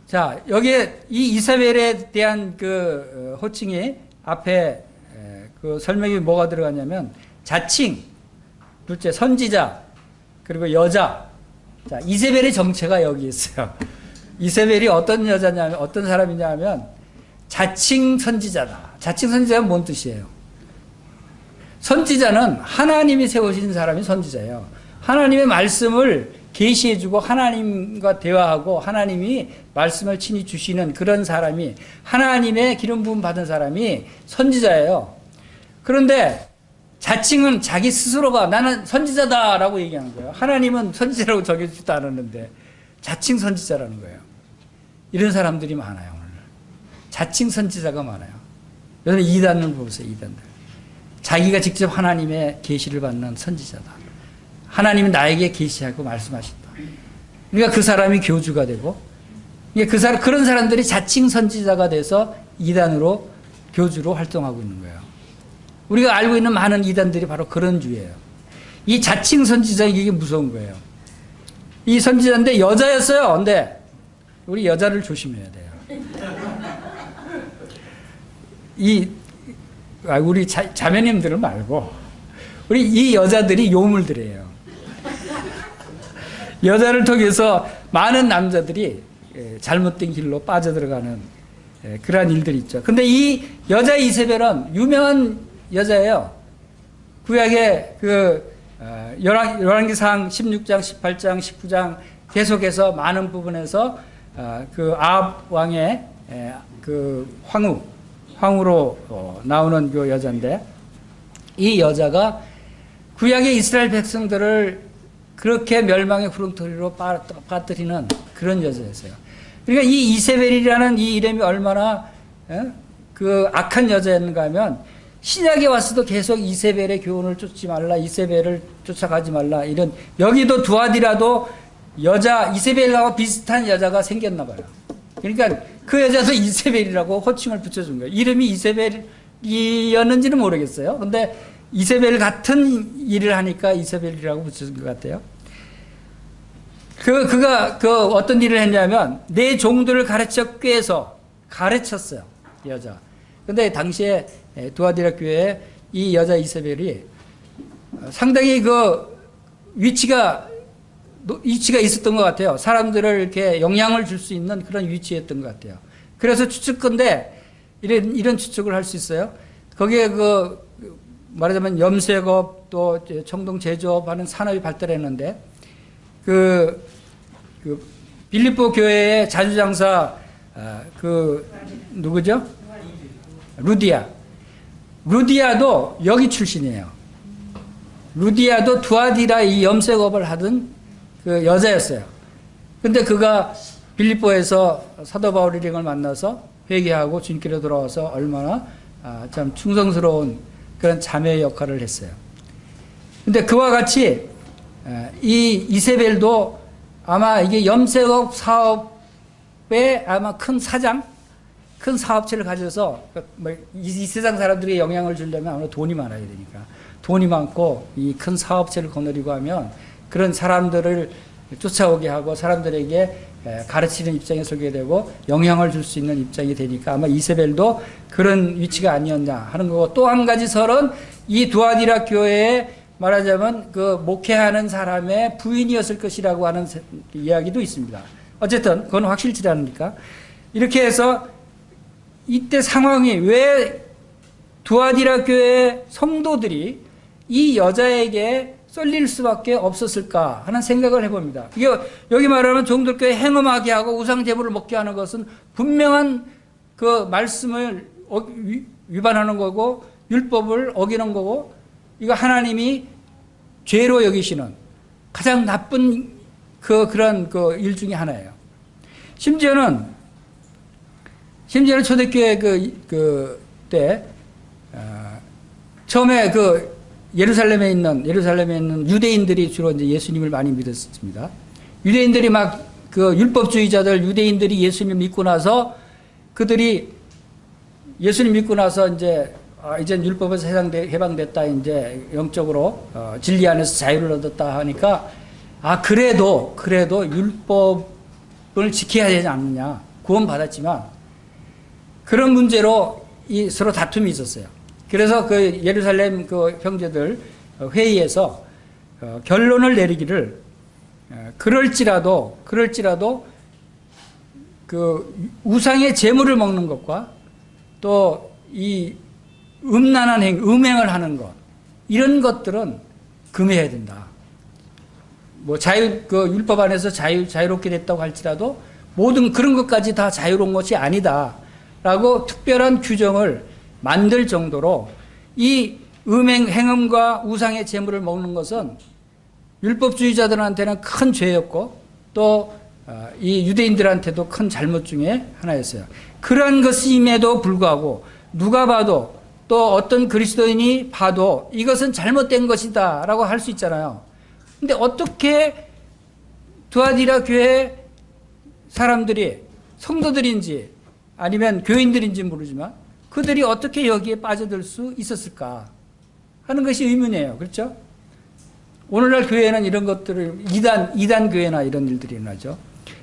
자, 여기에 이 이세벨에 대한 그 호칭이 앞에 그 설명이 뭐가 들어갔냐면 자칭, 둘째 선지자, 그리고 여자. 자, 이세벨의 정체가 여기 있어요. 이세벨이 어떤 여자냐면, 어떤 사람이냐면 자칭 선지자다. 자칭 선지자는 뭔 뜻이에요? 선지자는 하나님이 세우신 사람이 선지자예요. 하나님의 말씀을 계시해주고 하나님과 대화하고 하나님이 말씀을 친히 주시는 그런 사람이, 하나님의 기름 부음 받은 사람이 선지자예요. 그런데 자칭은 자기 스스로가 나는 선지자다라고 얘기하는 거예요. 하나님은 선지자라고 정해주지도 않았는데 자칭 선지자라는 거예요. 이런 사람들이 많아요. 오늘 자칭 선지자가 많아요. 여러분 이단을 보세요. 이단들. 자기가 직접 하나님의 계시를 받는 선지자다. 하나님이 나에게 계시하고 말씀하신다. 그러니까 그 사람이 교주가 되고, 그런 사람들이 자칭 선지자가 돼서 이단으로, 교주로 활동하고 있는 거예요. 우리가 알고 있는 많은 이단들이 바로 그런 주예요. 이 자칭 선지자, 이게 무서운 거예요. 이 선지자인데 여자였어요. 근데 우리 여자를 조심해야 돼요. 우리 자매님들은 말고 우리 이 여자들이 요물들이에요. 여자를 통해서 많은 남자들이 잘못된 길로 빠져들어가는 그러한 일들이 있죠. 근데 이 여자 이세벨은 유명한 여자예요. 구약의 열왕기상 16장, 18장, 19장 계속해서 많은 부분에서 그 아합 왕의 그 황후로 나오는 그 여자인데, 이 여자가 구약의 이스라엘 백성들을 그렇게 멸망의 구렁텅이로 빠뜨리는 그런 여자였어요. 그러니까 이 이세벨이라는 이 이름이 얼마나 그 악한 여자였는가 하면, 신약에 왔어도 계속 이세벨의 교훈을 쫓지 말라, 이세벨을 쫓아가지 말라, 이런, 여기도 두아디라도 여자 이세벨하고 비슷한 여자가 생겼나 봐요. 그러니까 그 여자도 이세벨이라고 호칭을 붙여준 거예요. 이름이 이세벨이었는지는 모르겠어요. 근데 이세벨 같은 일을 하니까 이세벨이라고 붙여준 것 같아요. 그가 어떤 일을 했냐면 내 종들을 가르쳤어요. 여자. 근데 당시에 두아디라 교회에 이 여자 이세벨이 상당히 그 위치가 있었던 것 같아요. 사람들을 이렇게 영향을 줄 수 있는 그런 위치였던 것 같아요. 그래서 추측건데 이런 추측을 할 수 있어요. 거기에 말하자면 염색업 또 청동 제조업하는 산업이 발달했는데 그 빌립보 교회의 자주장사 누구죠? 루디아도 여기 출신이에요. 루디아도 두아디라 이 염색업을 하던 그 여자였어요. 근데 그가 빌립보에서 사도 바울이를 만나서 회개하고 주님께로 돌아와서 얼마나 참 충성스러운 그런 자매의 역할을 했어요. 근데 그와 같이 이 이세벨도 아마 이게 염색업 사업에 아마 큰 사업체를 가져서 이 세상 사람들에게 영향을 주려면 아무래도 돈이 많아야 되니까, 돈이 많고 이 큰 사업체를 거느리고 하면 그런 사람들을 쫓아오게 하고 사람들에게 가르치는 입장에 서게 되고 영향을 줄 수 있는 입장이 되니까 아마 이세벨도 그런 위치가 아니었냐 하는 거고, 또 한 가지 설은 이 두아디라 교회에 말하자면 그 목회하는 사람의 부인이었을 것이라고 하는 이야기도 있습니다. 어쨌든 그건 확실치 않으니까 이렇게 해서 이때 상황이 왜 두아디라 교회 성도들이 이 여자에게 썰릴 수밖에 없었을까 하는 생각을 해봅니다. 이게 여기 말하면 종들교회 행음하게 하고 우상제물을 먹게 하는 것은 분명한 그 말씀을 위반하는 거고 율법을 어기는 거고 이거 하나님이 죄로 여기시는 가장 나쁜 그런 그 일 중에 하나예요. 심지어는 초대교회 때 처음에 예루살렘에 있는 유대인들이 주로 이제 예수님을 많이 믿었습니다. 유대인들이 막 율법주의자들 유대인들이 예수님을 믿고 나서 그들이 예수님 믿고 나서 이제 율법에서 해방됐다 이제 영적으로 진리 안에서 자유를 얻었다 하니까 그래도 율법을 지켜야 되지 않느냐 구원 받았지만 그런 문제로 서로 다툼이 있었어요. 그래서 예루살렘 형제들 회의에서 결론을 내리기를 그럴지라도 우상의 제물을 먹는 것과 또 이 음란한 음행을 하는 것 이런 것들은 금해야 된다. 율법 안에서 자유롭게 됐다고 할지라도 모든 그런 것까지 다 자유로운 것이 아니다라고 특별한 규정을 만들 정도로 이 행음과 우상의 제물을 먹는 것은 율법주의자들한테는 큰 죄였고 또 이 유대인들한테도 큰 잘못 중에 하나였어요. 그러한 것임에도 불구하고 누가 봐도 또 어떤 그리스도인이 봐도 이것은 잘못된 것이다 라고 할 수 있잖아요. 근데 어떻게 두아디라 교회 사람들이 성도들인지 아니면 교인들인지 모르지만 그들이 어떻게 여기에 빠져들 수 있었을까 하는 것이 의문이에요. 그렇죠? 오늘날 교회는 이런 것들을 이단 교회나 이런 일들이 일어나죠.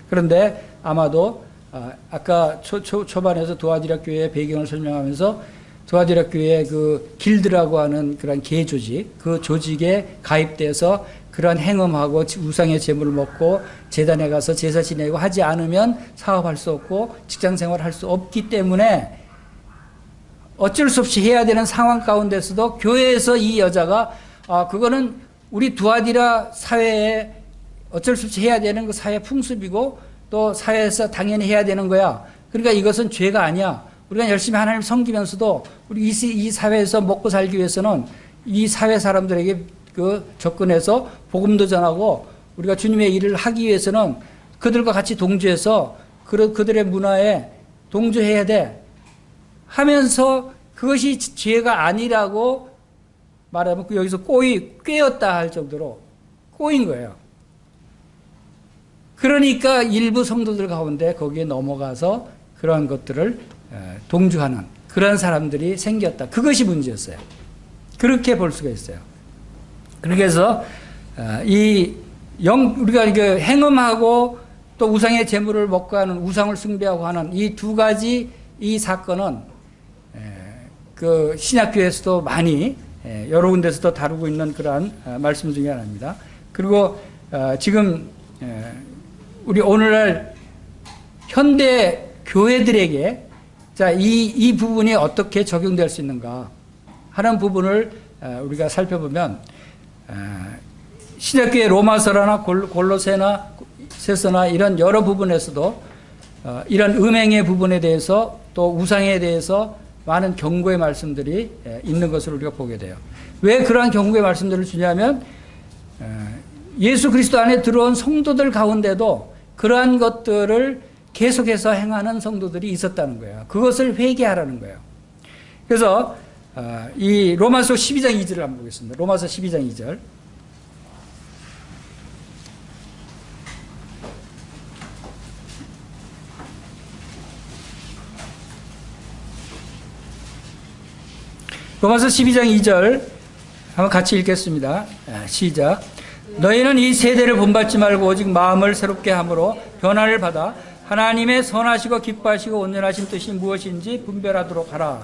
그런데 아마도 아까 초반에서 두아디라 교회의 배경을 설명하면서 두아디라 교회 길드라고 하는 그런 개 조직, 그 조직에 가입돼서 그런 행음하고 우상의 제물을 먹고 제단에 가서 제사 지내고 하지 않으면 사업할 수 없고 직장생활 할 수 없기 때문에 어쩔 수 없이 해야 되는 상황 가운데서도 교회에서 이 여자가 그거는 우리 두아디라 사회에 어쩔 수 없이 해야 되는 그 사회 풍습이고 또 사회에서 당연히 해야 되는 거야. 그러니까 이것은 죄가 아니야. 우리가 열심히 하나님 섬기면서도 우리 이 사회에서 먹고 살기 위해서는 이 사회 사람들에게 접근해서 복음도 전하고 우리가 주님의 일을 하기 위해서는 그들과 같이 동조해서 그들의 문화에 동조해야 돼 하면서 그것이 죄가 아니라고 말하면 여기서 꿰었다 할 정도로 꼬인 거예요. 그러니까 일부 성도들 가운데 거기에 넘어가서 그러한 것들을 동조하는 그런 사람들이 생겼다. 그것이 문제였어요. 그렇게 볼 수가 있어요. 그래서 우리가 행음하고 또 우상의 제물을 먹고 하는 우상을 숭배하고 하는 이 두 가지 이 사건은 신약교회에서도 많이 여러 군데서도 다루고 있는 그러한 말씀 중에 하나입니다. 그리고 지금 우리 오늘날 현대 교회들에게 이 부분이 어떻게 적용될 수 있는가 하는 부분을 우리가 살펴보면 신약교회 로마서나 골로새나 세서나 이런 여러 부분에서도 이런 음행의 부분에 대해서 또 우상에 대해서 많은 경고의 말씀들이 있는 것을 우리가 보게 돼요. 왜 그러한 경고의 말씀들을 주냐면 예수 그리스도 안에 들어온 성도들 가운데도 그러한 것들을 계속해서 행하는 성도들이 있었다는 거예요. 그것을 회개하라는 거예요. 그래서 이 로마서 12장 2절을 한번 보겠습니다. 로마서 12장 2절. 로마서 12장 2절 한번 같이 읽겠습니다. 시작. 너희는 이 세대를 본받지 말고 오직 마음을 새롭게 함으로 변화를 받아 하나님의 선하시고 기뻐하시고 온전하신 뜻이 무엇인지 분별하도록 하라.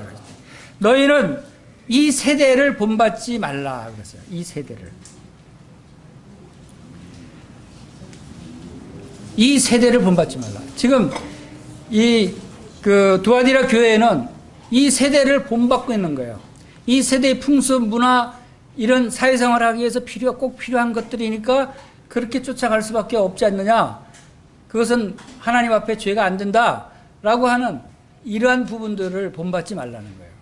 너희는 이 세대를 본받지 말라 그랬어요. 이 세대를 본받지 말라. 지금 두아디라 교회에는 이 세대를 본받고 있는 거예요. 이 세대의 풍습, 문화, 이런 사회생활을 하기 위해서 꼭 필요한 것들이니까 그렇게 쫓아갈 수밖에 없지 않느냐. 그것은 하나님 앞에 죄가 안 된다라고 하는 이러한 부분들을 본받지 말라는 거예요.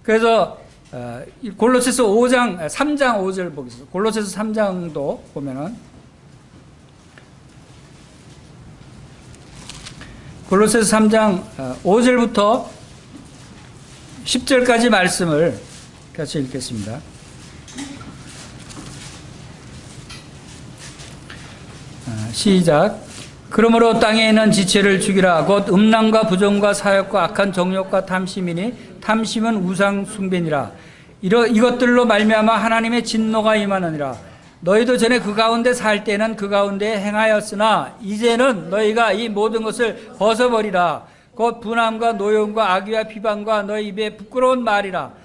그래서 골로새서 3장 5절 보겠습니다. 골로새서 3장도 보면은 골로새서 3장 5절부터 10절까지 말씀을 같이 읽겠습니다. 시작. 그러므로 땅에 있는 지체를 죽이라. 곧 음란과 부정과 사욕과 악한 정욕과 탐심이니 탐심은 우상 숭배니라. 이것들로 말미암아 하나님의 진노가 임하느니라. 너희도 전에 그 가운데 살 때는 그 가운데 행하였으나 이제는 너희가 이 모든 것을 벗어버리라. 곧 분함과 노여움과 악의와 비방과 너희 입에 부끄러운 말이라.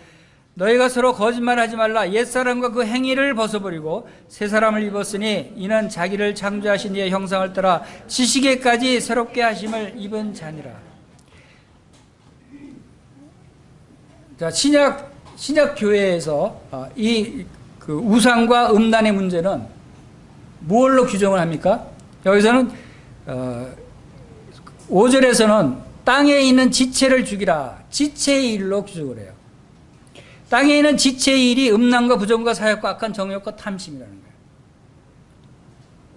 너희가 서로 거짓말하지 말라. 옛사람과 그 행위를 벗어버리고 새 사람을 입었으니 이는 자기를 창조하신 이의 형상을 따라 지식에까지 새롭게 하심을 입은 자니라. 자, 신약 교회에서 그 우상과 음란의 문제는 무엇로 규정을 합니까? 여기서는 5절에서는 땅에 있는 지체를 죽이라. 지체의 일로 규정을 해요. 땅에 있는 지체의 일이 음란과 부정과 사욕과 악한 정욕과 탐심이라는 거예요.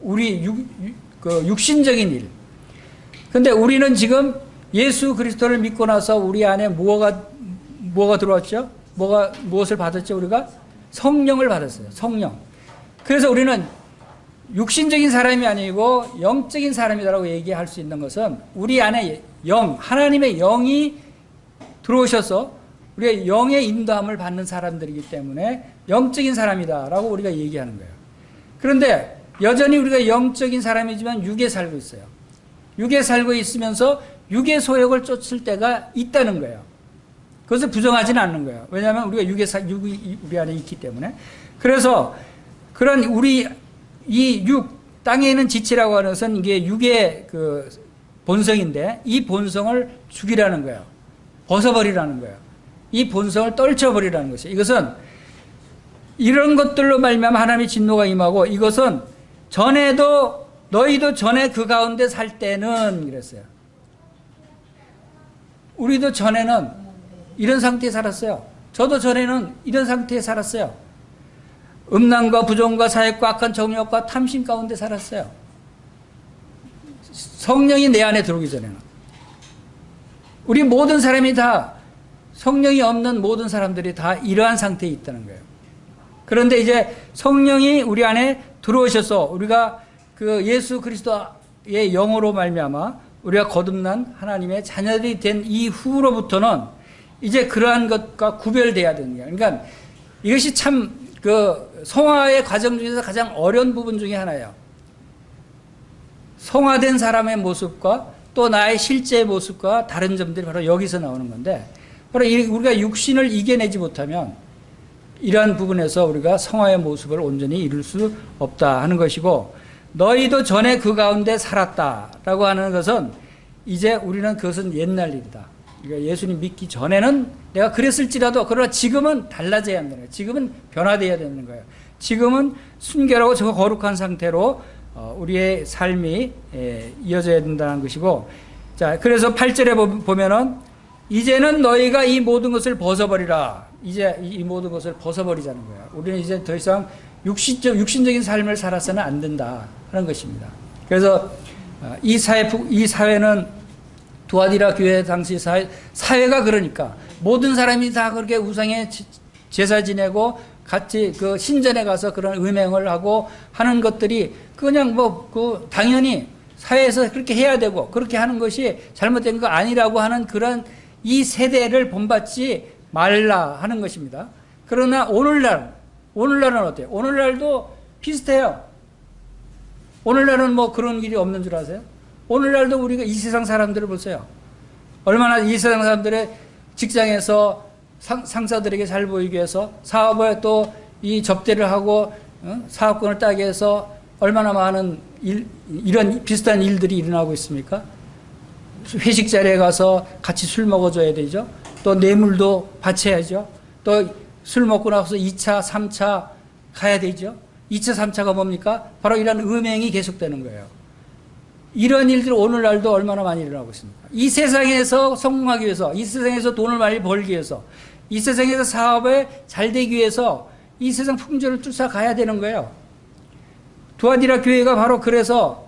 우리 육신적인 일. 근데 우리는 지금 예수 그리스도를 믿고 나서 우리 안에 뭐가 들어왔죠? 무엇을 받았죠? 우리가 성령을 받았어요. 성령. 그래서 우리는 육신적인 사람이 아니고 영적인 사람이다라고 얘기할 수 있는 것은 우리 안에 하나님의 영이 들어오셔서 우리가 영의 인도함을 받는 사람들이기 때문에 영적인 사람이다라고 우리가 얘기하는 거예요. 그런데 여전히 우리가 영적인 사람이지만 육에 살고 있어요. 육에 살고 있으면서 육의 소욕을 쫓을 때가 있다는 거예요. 그것을 부정하지는 않는 거예요. 왜냐하면 우리가 육이 우리 안에 있기 때문에. 그래서 그런 이 땅에 있는 지체라고 하는 것은 이게 육의 그 본성인데 이 본성을 죽이라는 거예요. 벗어버리라는 거예요. 이 본성을 떨쳐버리라는 것이에요. 이것은 이런 것들로 말미암아 하나님의 진노가 임하고 이것은 너희도 전에 그 가운데 살 때는 그랬어요. 우리도 전에는 이런 상태에 살았어요. 저도 전에는 이런 상태에 살았어요. 음란과 부정과 사욕과 악한 정욕과 탐심 가운데 살았어요. 성령이 내 안에 들어오기 전에는. 우리 모든 사람이 다 성령이 없는 모든 사람들이 다 이러한 상태에 있다는 거예요. 그런데 이제 성령이 우리 안에 들어오셔서 우리가 그 예수 그리스도의 영으로 말미암아 우리가 거듭난 하나님의 자녀들이 된 이후로부터는 이제 그러한 것과 구별돼야 되는 거예요. 그러니까 이것이 참 그 성화의 과정 중에서 가장 어려운 부분 중에 하나예요. 성화된 사람의 모습과 또 나의 실제 모습과 다른 점들이 바로 여기서 나오는 건데 바로 우리가 육신을 이겨내지 못하면 이러한 부분에서 우리가 성화의 모습을 온전히 이룰 수 없다 하는 것이고 너희도 전에 그 가운데 살았다라고 하는 것은 이제 우리는 그것은 옛날 일이다. 그러니까 예수님 믿기 전에는 내가 그랬을지라도 그러나 지금은 달라져야 한다는 거예요. 지금은 변화되어야 되는 거예요. 지금은 순결하고 저 거룩한 상태로 우리의 삶이 이어져야 된다는 것이고 자 그래서 8절에 보면은 이제는 너희가 이 모든 것을 벗어버리라. 이제 이 모든 것을 벗어버리자는 거예요. 우리는 이제 더 이상 육신적인 삶을 살아서는 안 된다 하는 것입니다. 그래서 이 사회는 두아디라 교회 당시 사회가 그러니까 모든 사람이 다 그렇게 우상에 제사 지내고 같이 그 신전에 가서 그런 음행을 하고 하는 것들이 그냥 당연히 사회에서 그렇게 해야 되고 그렇게 하는 것이 잘못된 거 아니라고 하는 그런 이 세대를 본받지 말라 하는 것입니다. 그러나 오늘날은 어때요? 오늘날도 비슷해요. 오늘날은 그런 일이 없는 줄 아세요? 오늘날도 우리가 이 세상 사람들을 보세요. 얼마나 이 세상 사람들의 직장에서 상사들에게 잘 보이기 위해서 사업에 또 이 접대를 하고 사업권을 따기 위해서 얼마나 많은 이런 비슷한 일들이 일어나고 있습니까? 회식 자리에 가서 같이 술 먹어줘야 되죠. 또 뇌물도 바쳐야죠. 또 술 먹고 나서 2차, 3차 가야 되죠. 2차, 3차가 뭡니까? 바로 이런 음행이 계속되는 거예요. 이런 일들이 오늘날도 얼마나 많이 일어나고 있습니까? 이 세상에서 성공하기 위해서, 이 세상에서 돈을 많이 벌기 위해서, 이 세상에서 사업에 잘 되기 위해서 이 세상 풍조를 쫓아가야 되는 거예요. 두아디라 교회가 바로 그래서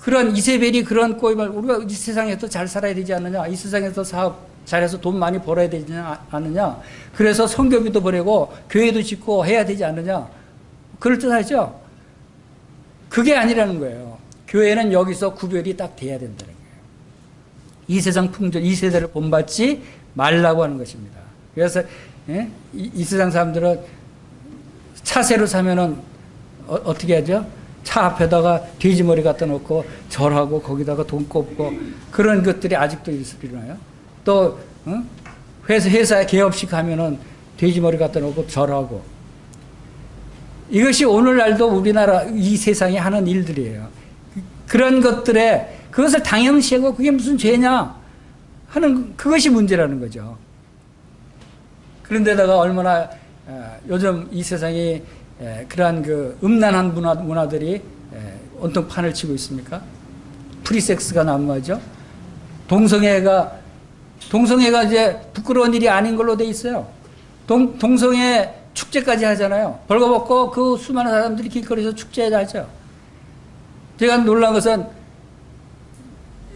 그런 이세벨이 그런 꼬임을, 우리가 이 세상에서 잘 살아야 되지 않느냐, 이 세상에서 사업 잘해서 돈 많이 벌어야 되지 않느냐, 그래서 선교비도 보내고 교회도 짓고 해야 되지 않느냐, 그럴듯하죠? 그게 아니라는 거예요. 교회는 여기서 구별이 딱 돼야 된다는 거예요. 이 세상 풍조, 이 세대를 본받지 말라고 하는 것입니다. 그래서 이 세상 사람들은 차세로 사면은 어떻게 하죠? 차 앞에다가 돼지머리 갖다 놓고 절하고 거기다가 돈 꼽고 그런 것들이 아직도 일어나요. 또 회사에 개업식 하면은 돼지머리 갖다 놓고 절하고, 이것이 오늘날도 우리나라 이 세상에 하는 일들이에요. 그런 것들에 그것을 당연시하고 그게 무슨 죄냐 하는, 그것이 문제라는 거죠. 그런데다가 얼마나 요즘 이 세상이 그러한 그 음란한 문화들이 온통 판을 치고 있습니까? 프리섹스가 난무하죠. 동성애가 이제 부끄러운 일이 아닌 걸로 돼 있어요. 동성애 축제까지 하잖아요. 벌거벗고 그 수많은 사람들이 길거리에서 축제하죠. 제가 놀란 것은,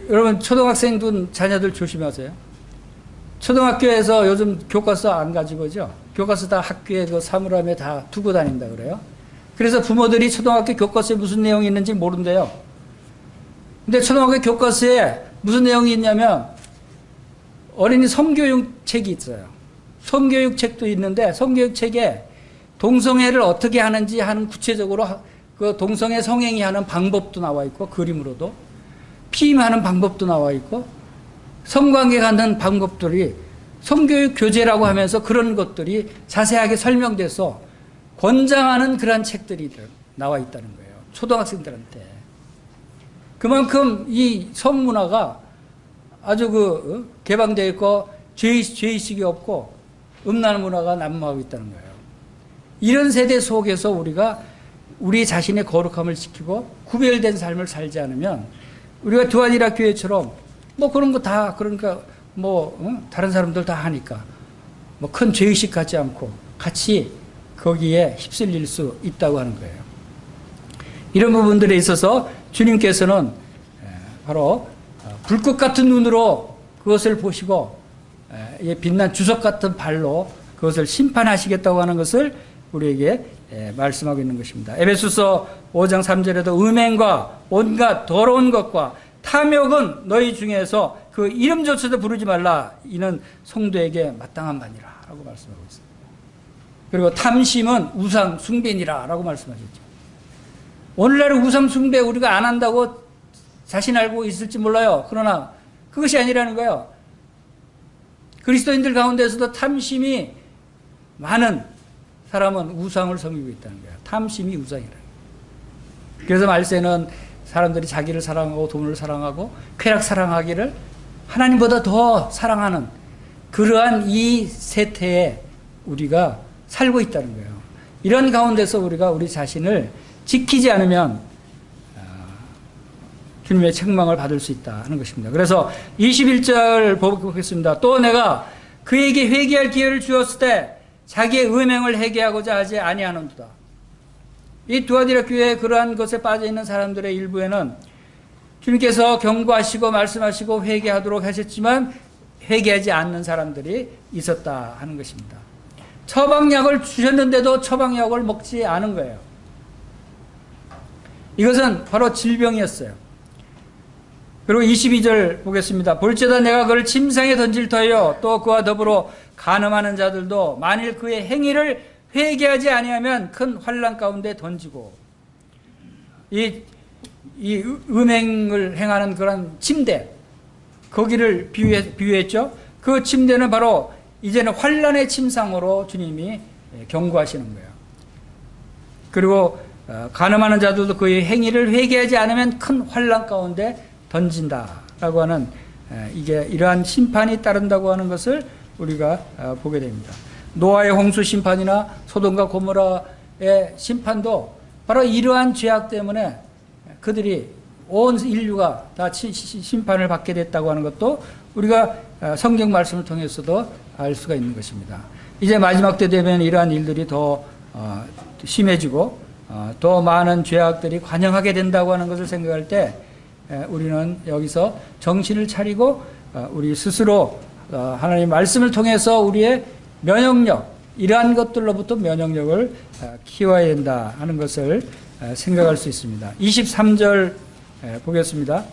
여러분 초등학생들 자녀들 조심하세요. 초등학교에서 요즘 교과서 안 가지고 오죠. 교과서 다 학교에 그 사물함에 다 두고 다닌다 그래요. 그래서 부모들이 초등학교 교과서에 무슨 내용이 있는지 모른대요. 근데 초등학교 교과서에 무슨 내용이 있냐면 어린이 성교육 책이 있어요. 성교육 책도 있는데 성교육 책에 동성애를 어떻게 하는지 하는 구체적으로 그 동성애 성행위 하는 방법도 나와 있고, 그림으로도 피임하는 방법도 나와 있고, 성관계 갖는 방법들이 성교육 교재라고 하면서 그런 것들이 자세하게 설명돼서 권장하는 그러한 책들이 나와 있다는 거예요. 초등학생들한테. 그만큼 이 성문화가 아주 개방되어 있고 죄의식이 없고 음란 문화가 난무하고 있다는 거예요. 이런 세대 속에서 우리가 우리 자신의 거룩함을 지키고 구별된 삶을 살지 않으면, 우리가 두아디라 교회처럼 뭐 그런 거 다, 그러니까 다른 사람들 다 하니까 큰 죄의식 갖지 않고 같이 거기에 휩쓸릴 수 있다고 하는 거예요. 이런 부분들에 있어서 주님께서는 바로 불꽃 같은 눈으로 그것을 보시고 빛난 주석 같은 발로 그것을 심판하시겠다고 하는 것을 우리에게 말씀하고 있는 것입니다. 에베소서 5장 3절에도 음행과 온갖 더러운 것과 탐욕은 너희 중에서 그 이름조차도 부르지 말라. 이는 성도에게 마땅한 바니라 라고 말씀하고 있습니다. 그리고 탐심은 우상 숭배니라 라고 말씀하셨죠. 오늘날은 우상 숭배 우리가 안 한다고 자신 알고 있을지 몰라요. 그러나 그것이 아니라는 거예요. 그리스도인들 가운데서도 탐심이 많은 사람은 우상을 섬기고 있다는 거예요. 탐심이 우상이라는 거예요. 그래서 말세는 사람들이 자기를 사랑하고 돈을 사랑하고 쾌락 사랑하기를 하나님보다 더 사랑하는 그러한 이 세태에 우리가 살고 있다는 거예요. 이런 가운데서 우리가 우리 자신을 지키지 않으면 주님의 책망을 받을 수 있다 하는 것입니다. 그래서 21절 보겠습니다. 또 내가 그에게 회개할 기회를 주었을 때 자기의 음행을 회개하고자 하지 아니하는도다. 이 두아디라 교회에 그러한 것에 빠져 있는 사람들의 일부에는 주님께서 경고하시고 말씀하시고 회개하도록 하셨지만 회개하지 않는 사람들이 있었다 하는 것입니다. 처방약을 주셨는데도 처방약을 먹지 않은 거예요. 이것은 바로 질병이었어요. 그리고 22절 보겠습니다. 볼지어다 내가 그를 침상에 던질 터이요 또 그와 더불어 간음하는 자들도 만일 그의 행위를 회개하지 아니하면 큰 환난 가운데 던지고, 이 음행을 행하는 그런 침대, 거기를 비유했죠. 그 침대는 바로 이제는 환난의 침상으로 주님이 경고하시는 거예요. 그리고 간음하는 자들도 그의 행위를 회개하지 않으면 큰 환난 가운데 던진다라고 하는, 이게 이러한 심판이 따른다고 하는 것을 우리가 보게 됩니다. 노아의 홍수 심판이나 소돔과 고모라의 심판도 바로 이러한 죄악 때문에 그들이 온 인류가 다 심판을 받게 됐다고 하는 것도 우리가 성경 말씀을 통해서도 알 수가 있는 것입니다. 이제 마지막 때 되면 이러한 일들이 더 심해지고 더 많은 죄악들이 관영하게 된다고 하는 것을 생각할 때 우리는 여기서 정신을 차리고 우리 스스로 하나님 말씀을 통해서 우리의 면역력, 이러한 것들로부터 면역력을 키워야 된다 하는 것을 생각할 수 있습니다. 23절 보겠습니다.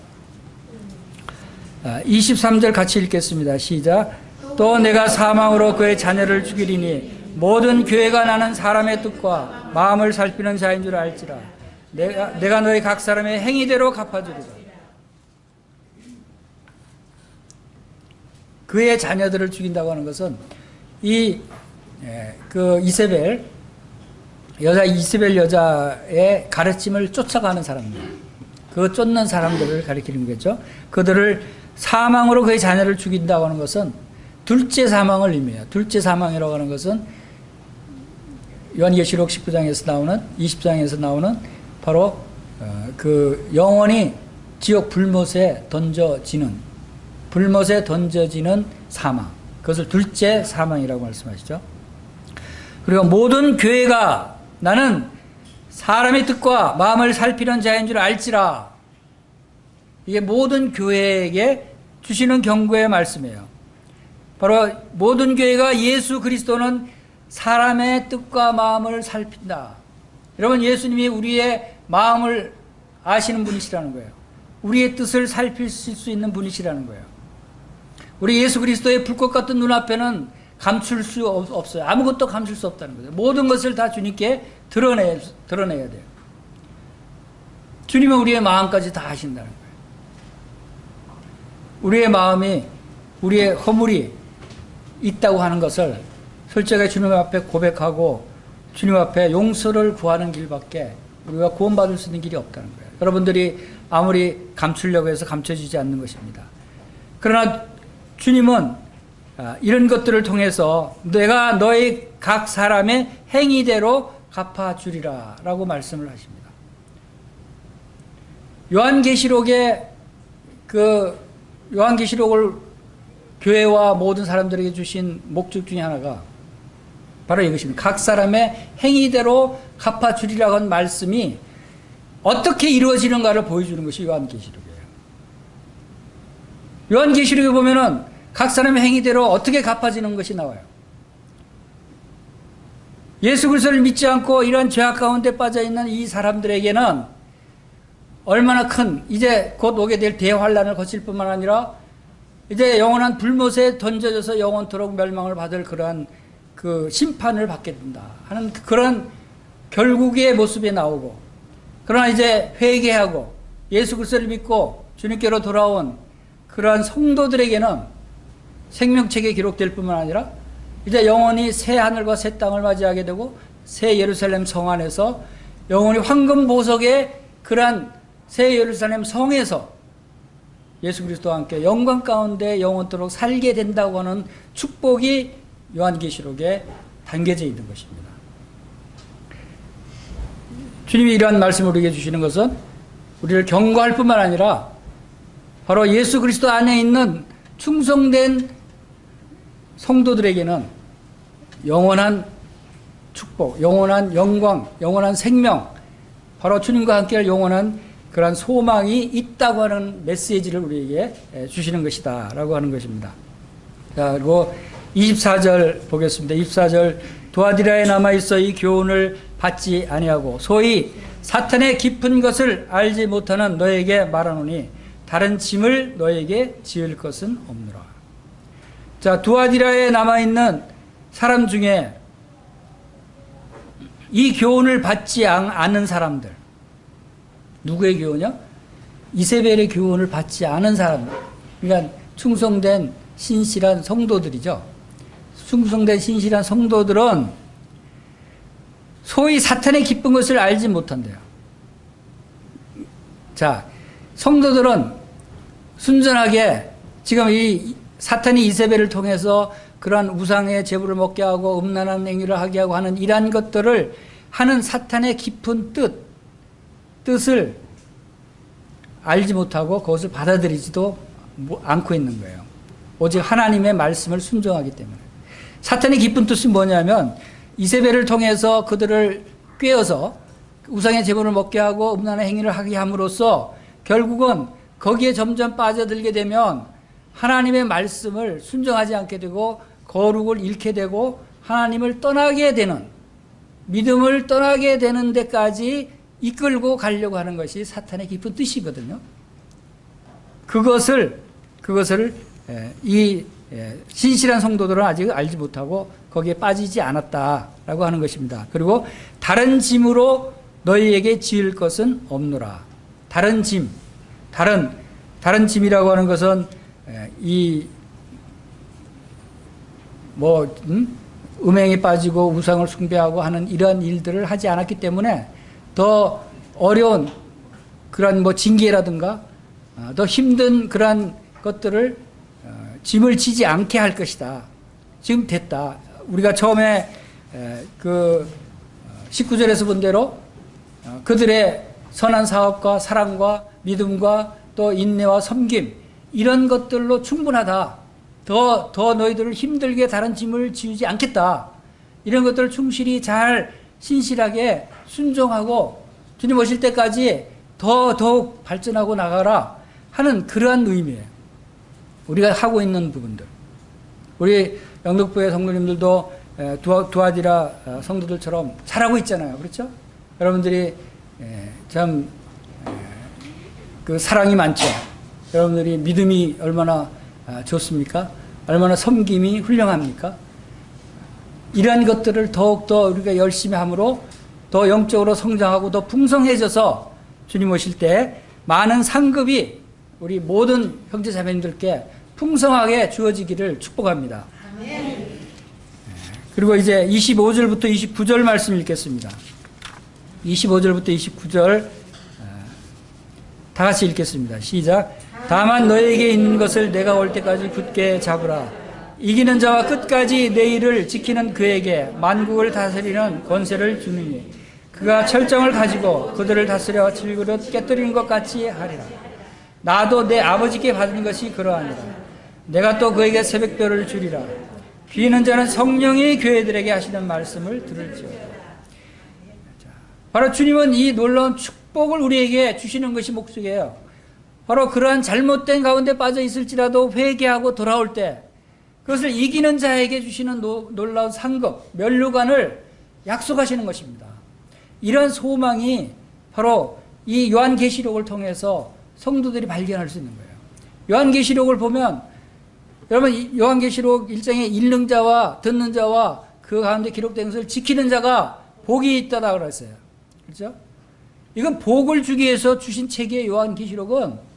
23절 같이 읽겠습니다. 시작. 또 내가 사망으로 그의 자녀를 죽이리니 모든 교회가 나는 사람의 뜻과 마음을 살피는 자인 줄 알지라. 내가 너희 각 사람의 행위대로 갚아주리라. 그의 자녀들을 죽인다고 하는 것은 이세벨 여자의 가르침을 쫓아가는 사람들, 그 쫓는 사람들을 가리키는 거죠. 그들을 사망으로 그의 자녀를 죽인다고 하는 것은 둘째 사망을 의미해요. 둘째 사망이라고 하는 것은 요한계시록 19장에서 나오는 20장에서 나오는 바로 그 영원히 지옥 불못에 던져지는 사망, 그것을 둘째 사망이라고 말씀하시죠. 그리고 모든 교회가 나는 사람의 뜻과 마음을 살피는 자인 줄 알지라. 이게 모든 교회에게 주시는 경고의 말씀이에요. 바로 모든 교회가 예수 그리스도는 사람의 뜻과 마음을 살핀다. 여러분, 예수님이 우리의 마음을 아시는 분이시라는 거예요. 우리의 뜻을 살필 수 있는 분이시라는 거예요. 우리 예수 그리스도의 불꽃 같은 눈앞에는 감출 수 없어요. 아무것도 감출 수 없다는 거죠. 모든 것을 다 주님께 드러내야 돼요. 주님은 우리의 마음까지 다 아신다는 거예요. 우리의 마음이, 우리의 허물이 있다고 하는 것을 솔직하게 주님 앞에 고백하고 주님 앞에 용서를 구하는 길밖에 우리가 구원받을 수 있는 길이 없다는 거예요. 여러분들이 아무리 감추려고 해서 감춰지지 않는 것입니다. 그러나 주님은 이런 것들을 통해서 내가 너희 각 사람의 행위대로 갚아주리라 라고 말씀을 하십니다. 요한계시록을 교회와 모든 사람들에게 주신 목적 중에 하나가 바로 이것입니다. 각 사람의 행위대로 갚아주리라고 하는 말씀이 어떻게 이루어지는가를 보여주는 것이 요한계시록이에요. 요한계시록에 보면은 각 사람의 행위대로 어떻게 갚아지는 것이 나와요. 예수 그리스도를 믿지 않고 이런 죄악 가운데 빠져있는 이 사람들에게는 얼마나 큰 이제 곧 오게 될 대환란을 거칠 뿐만 아니라 이제 영원한 불못에 던져져서 영원토록 멸망을 받을 그러한 그 심판을 받게 된다 하는 그런 결국의 모습이 나오고, 그러나 이제 회개하고 예수 그리스도를 믿고 주님께로 돌아온 그러한 성도들에게는 생명책에 기록될 뿐만 아니라 이제 영원히 새 하늘과 새 땅을 맞이하게 되고 새 예루살렘 성 안에서 영원히 황금 보석의 그러한 새 예루살렘 성에서 예수 그리스도와 함께 영광 가운데 영원토록 살게 된다고 하는 축복이 요한계시록에 담겨져 있는 것입니다. 주님이 이러한 말씀을 우리에게 주시는 것은 우리를 경고할 뿐만 아니라 바로 예수 그리스도 안에 있는 충성된 성도들에게는 영원한 축복, 영원한 영광, 영원한 생명, 바로 주님과 함께할 영원한 그러한 소망이 있다고 하는 메시지를 우리에게 주시는 것이다 라고 하는 것입니다. 자, 그리고 24절 보겠습니다. 24절 두아디라에 남아있어 이 교훈을 받지 아니하고 소위 사탄의 깊은 것을 알지 못하는 너에게 말하노니 다른 짐을 너에게 지을 것은 없노라. 자, 두아디라에 남아있는 사람 중에 이 교훈을 받지 않은 사람들, 누구의 교훈이요? 이세벨의 교훈을 받지 않은 사람들, 그러니까 충성된 신실한 성도들이죠. 충성된 신실한 성도들은 소위 사탄의 기쁜 것을 알지 못한대요. 자, 성도들은 순전하게 지금 이 사탄이 이세벨을 통해서 그러한 우상의 제물을 먹게 하고 음란한 행위를 하게 하고 하는 이러한 것들을 하는 사탄의 깊은 뜻을 알지 못하고 그것을 받아들이지도 않고 있는 거예요. 오직 하나님의 말씀을 순종하기 때문에. 사탄의 깊은 뜻이 뭐냐면 이세벨을 통해서 그들을 꿰어서 우상의 제물을 먹게 하고 음란한 행위를 하게 함으로써 결국은 거기에 점점 빠져들게 되면 하나님의 말씀을 순종하지 않게 되고 거룩을 잃게 되고 하나님을 떠나게 되는, 믿음을 떠나게 되는 데까지 이끌고 가려고 하는 것이 사탄의 깊은 뜻이거든요. 그것을 이 신실한 성도들은 아직 알지 못하고 거기에 빠지지 않았다라고 하는 것입니다. 그리고 다른 짐으로 너희에게 지을 것은 없노라. 다른 짐, 다른 짐이라고 하는 것은 음행에 빠지고 우상을 숭배하고 하는 이러한 일들을 하지 않았기 때문에 더 어려운 그런 징계라든가 더 힘든 그런 것들을 짐을 지지 않게 할 것이다. 지금 됐다. 우리가 처음에 그 19절에서 본 대로 그들의 선한 사업과 사랑과 믿음과 또 인내와 섬김 이런 것들로 충분하다. 더 너희들을 힘들게 다른 짐을 지우지 않겠다. 이런 것들을 충실히 잘 신실하게 순종하고 주님 오실 때까지 더욱 발전하고 나가라 하는 그러한 의미예요. 우리가 하고 있는 부분들. 우리 영덕부의 성도님들도 두아디라 성도들처럼 잘하고 있잖아요. 그렇죠? 여러분들이 참 그 사랑이 많죠. 여러분들이 믿음이 얼마나 좋습니까? 얼마나 섬김이 훌륭합니까? 이러한 것들을 더욱더 우리가 열심히 함으로 더 영적으로 성장하고 더 풍성해져서 주님 오실 때 많은 상급이 우리 모든 형제자매님들께 풍성하게 주어지기를 축복합니다. 아멘. 그리고 이제 25절부터 29절 말씀 읽겠습니다. 25절부터 29절 다 같이 읽겠습니다. 시작. 다만 너에게 있는 것을 내가 올 때까지 굳게 잡으라. 이기는 자와 끝까지 내 일을 지키는 그에게 만국을 다스리는 권세를 주느니 그가 철정을 가지고 그들을 다스려 질그릇 깨뜨리는 것 같이 하리라. 나도 내 아버지께 받은 것이 그러하니라. 내가 또 그에게 새벽별을 주리라. 귀 있는 자는 성령이 교회들에게 하시는 말씀을 들을지어다. 바로 주님은 이 놀라운 축복을 우리에게 주시는 것이 목적이에요. 바로 그러한 잘못된 가운데 빠져 있을지라도 회개하고 돌아올 때 그것을 이기는 자에게 주시는 놀라운 상급, 면류관을 약속하시는 것입니다. 이런 소망이 바로 이 요한계시록을 통해서 성도들이 발견할 수 있는 거예요. 요한계시록을 보면 여러분 요한계시록 1장에 읽는 자와 듣는 자와 그 가운데 기록된 것을 지키는 자가 복이 있다고 그랬어요. 그렇죠? 이건 복을 주기 위해서 주신 책의 요한계시록은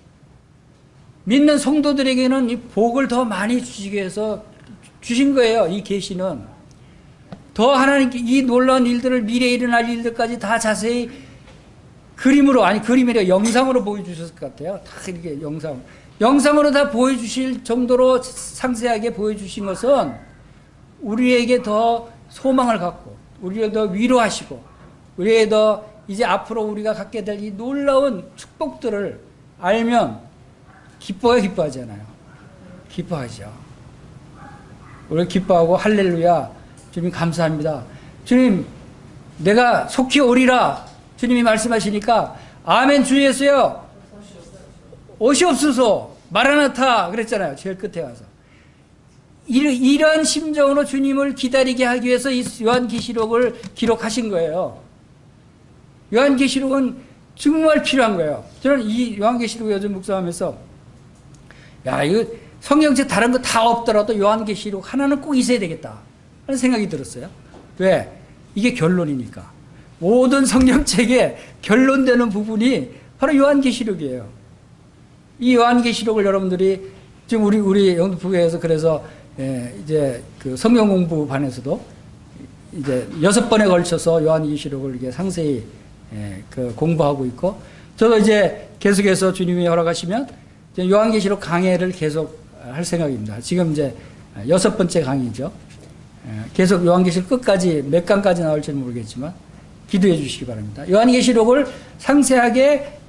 믿는 성도들에게는 이 복을 더 많이 주시기 위해서 주신 거예요. 이 계시는 더 하나님께 이 놀라운 일들을 미래에 일어날 일들까지 다 자세히 그림으로 그림이라 영상으로 보여주셨을 것 같아요. 다 이렇게 영상으로 다 보여주실 정도로 상세하게 보여주신 것은 우리에게 더 소망을 갖고 우리를 더 위로하시고 우리에게 더 이제 앞으로 우리가 갖게 될 이 놀라운 축복들을 알면 기뻐하지 않아요? 기뻐하죠. 우리 기뻐하고 할렐루야 주님 감사합니다. 주님 내가 속히 오리라 주님이 말씀하시니까 아멘 주 예수여 오시옵소서 마라나타 그랬잖아요. 제일 끝에 가서 이런 심정으로 주님을 기다리게 하기 위해서 이 요한계시록을 기록하신 거예요. 요한계시록은 정말 필요한 거예요. 저는 이 요한계시록 요즘 묵상하면서 이거 성경책 다른 거 다 없더라도 요한계시록 하나는 꼭 있어야 되겠다 하는 생각이 들었어요. 왜? 이게 결론이니까. 모든 성경책의 결론되는 부분이 바로 요한계시록이에요. 이 요한계시록을 여러분들이 지금 우리 영등포교회에서 그래서 이제 그 성경 공부반에서도 이제 6번에 걸쳐서 요한계시록을 이게 상세히 그 공부하고 있고 저도 이제 계속해서 주님이 허락하시면 요한계시록 강해를 계속 할 생각입니다. 지금 이제 6번째 강의죠. 계속 요한계시록 끝까지 몇 강까지 나올지는 모르겠지만 기도해 주시기 바랍니다. 요한계시록을 상세하게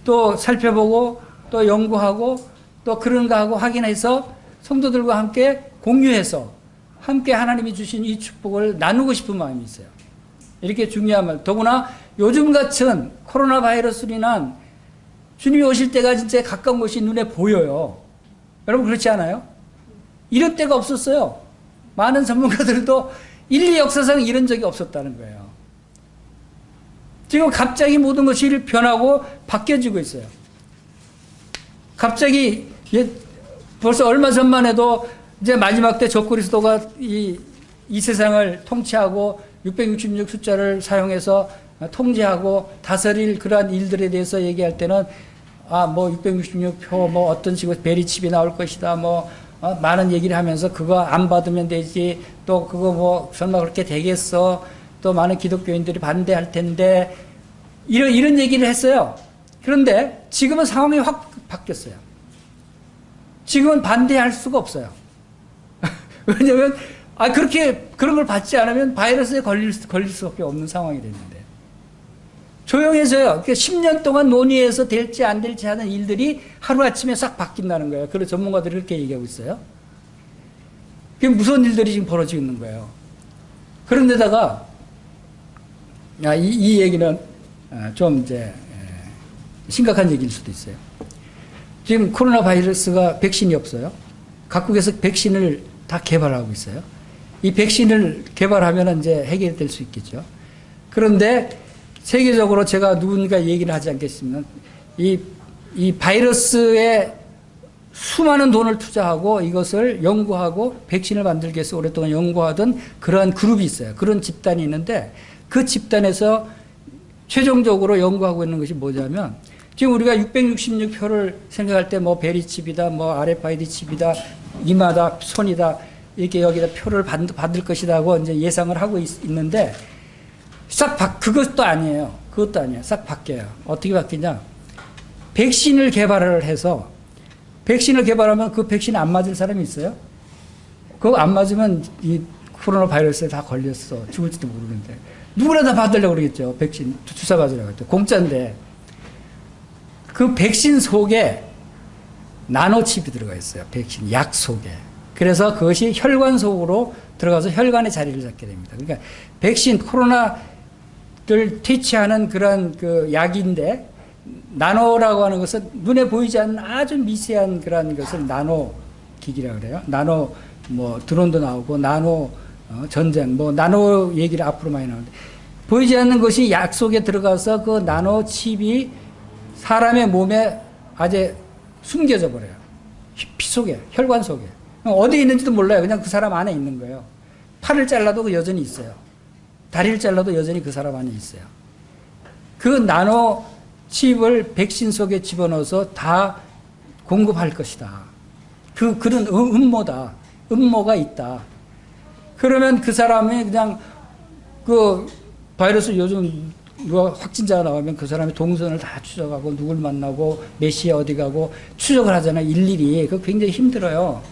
또 살펴보고 또 연구하고 또 그런가 하고 확인해서 성도들과 함께 공유해서 함께 하나님이 주신 이 축복을 나누고 싶은 마음이 있어요. 이렇게 중요한 말. 더구나 요즘 같은 코로나 바이러스로 인한 주님이 오실 때가 진짜 가까운 것이 눈에 보여요. 여러분 그렇지 않아요? 이런 때가 없었어요. 많은 전문가들도 인류 역사상 이런 적이 없었다는 거예요. 지금 갑자기 모든 것이 변하고 바뀌어지고 있어요. 갑자기 벌써 얼마 전만 해도 이제 마지막 때 적그리스도가 이 세상을 통치하고 666 숫자를 사용해서 통제하고 다스릴 그러한 일들에 대해서 얘기할 때는 뭐 666표 뭐 어떤 식으로 베리칩이 나올 것이다 뭐 많은 얘기를 하면서 그거 안 받으면 되지 또 그거 뭐 설마 그렇게 되겠어 또 많은 기독교인들이 반대할 텐데 이런 얘기를 했어요. 그런데 지금은 상황이 확 바뀌었어요. 지금은 반대할 수가 없어요. 왜냐면 그렇게 그런 걸 받지 않으면 바이러스에 걸릴 수밖에 없는 상황이 됐는데 조용해져요. 그러니까 10년 동안 논의해서 될지 안 될지 하는 일들이 하루아침에 싹 바뀐다는 거예요. 그래서 전문가들이 그렇게 얘기하고 있어요. 그게 무서운 일들이 지금 벌어지고 있는 거예요. 그런데다가 이 얘기는 좀 이제 심각한 얘기일 수도 있어요. 지금 코로나 바이러스가 백신이 없어요. 각국에서 백신을 다 개발하고 있어요. 이 백신을 개발하면 이제 해결될 수 있겠죠. 그런데 세계적으로 제가 누군가 얘기를 하지 않겠습니다. 이 바이러스에 수많은 돈을 투자하고 이것을 연구하고 백신을 만들기 위해서 오랫동안 연구하던 그러한 그룹이 있어요. 그런 집단이 있는데 그 집단에서 최종적으로 연구하고 있는 것이 뭐냐면 지금 우리가 666표를 생각할 때 뭐 베리칩이다, 뭐 RFID 칩이다, 이마다, 손이다, 이렇게 여기다 표를 받을 것이다 하고 이제 예상을 하고 있는데 그것도 아니에요. 그것도 아니에요. 싹 바뀌어요. 어떻게 바뀌냐. 백신을 개발을 해서 백신을 개발하면 그 백신 안 맞을 사람이 있어요? 그거 안 맞으면 이 코로나 바이러스에 다 걸렸어. 죽을지도 모르는데. 누구나 다 받으려고 그러겠죠. 백신 주사 맞으려고 했죠. 공짜인데. 그 백신 속에 나노칩이 들어가 있어요. 백신 약 속에. 그래서 그것이 혈관 속으로 들어가서 혈관의 자리를 잡게 됩니다. 그러니까 백신 코로나를 퇴치하는 그런 그 약인데 나노라고 하는 것은 눈에 보이지 않는 아주 미세한 그런 것을 나노 기기라고 그래요. 나노 뭐 드론도 나오고 나노 전쟁 뭐 나노 얘기를 앞으로 많이 나오는데 보이지 않는 것이 약 속에 들어가서 그 나노 칩이 사람의 몸에 아주 숨겨져 버려요. 피 속에, 혈관 속에. 어디에 있는지도 몰라요. 그냥 그 사람 안에 있는 거예요. 팔을 잘라도 여전히 있어요. 다리를 잘라도 여전히 그 사람 안에 있어요. 그 나노 칩을 백신 속에 집어넣어서 다 공급할 것이다. 그런 음모다. 음모가 있다. 그러면 그 사람이 그냥 그 바이러스 요즘 누가 확진자가 나오면 그 사람의 동선을 다 추적하고 누굴 만나고 몇 시에 어디 가고 추적을 하잖아요. 일일이. 그거 굉장히 힘들어요.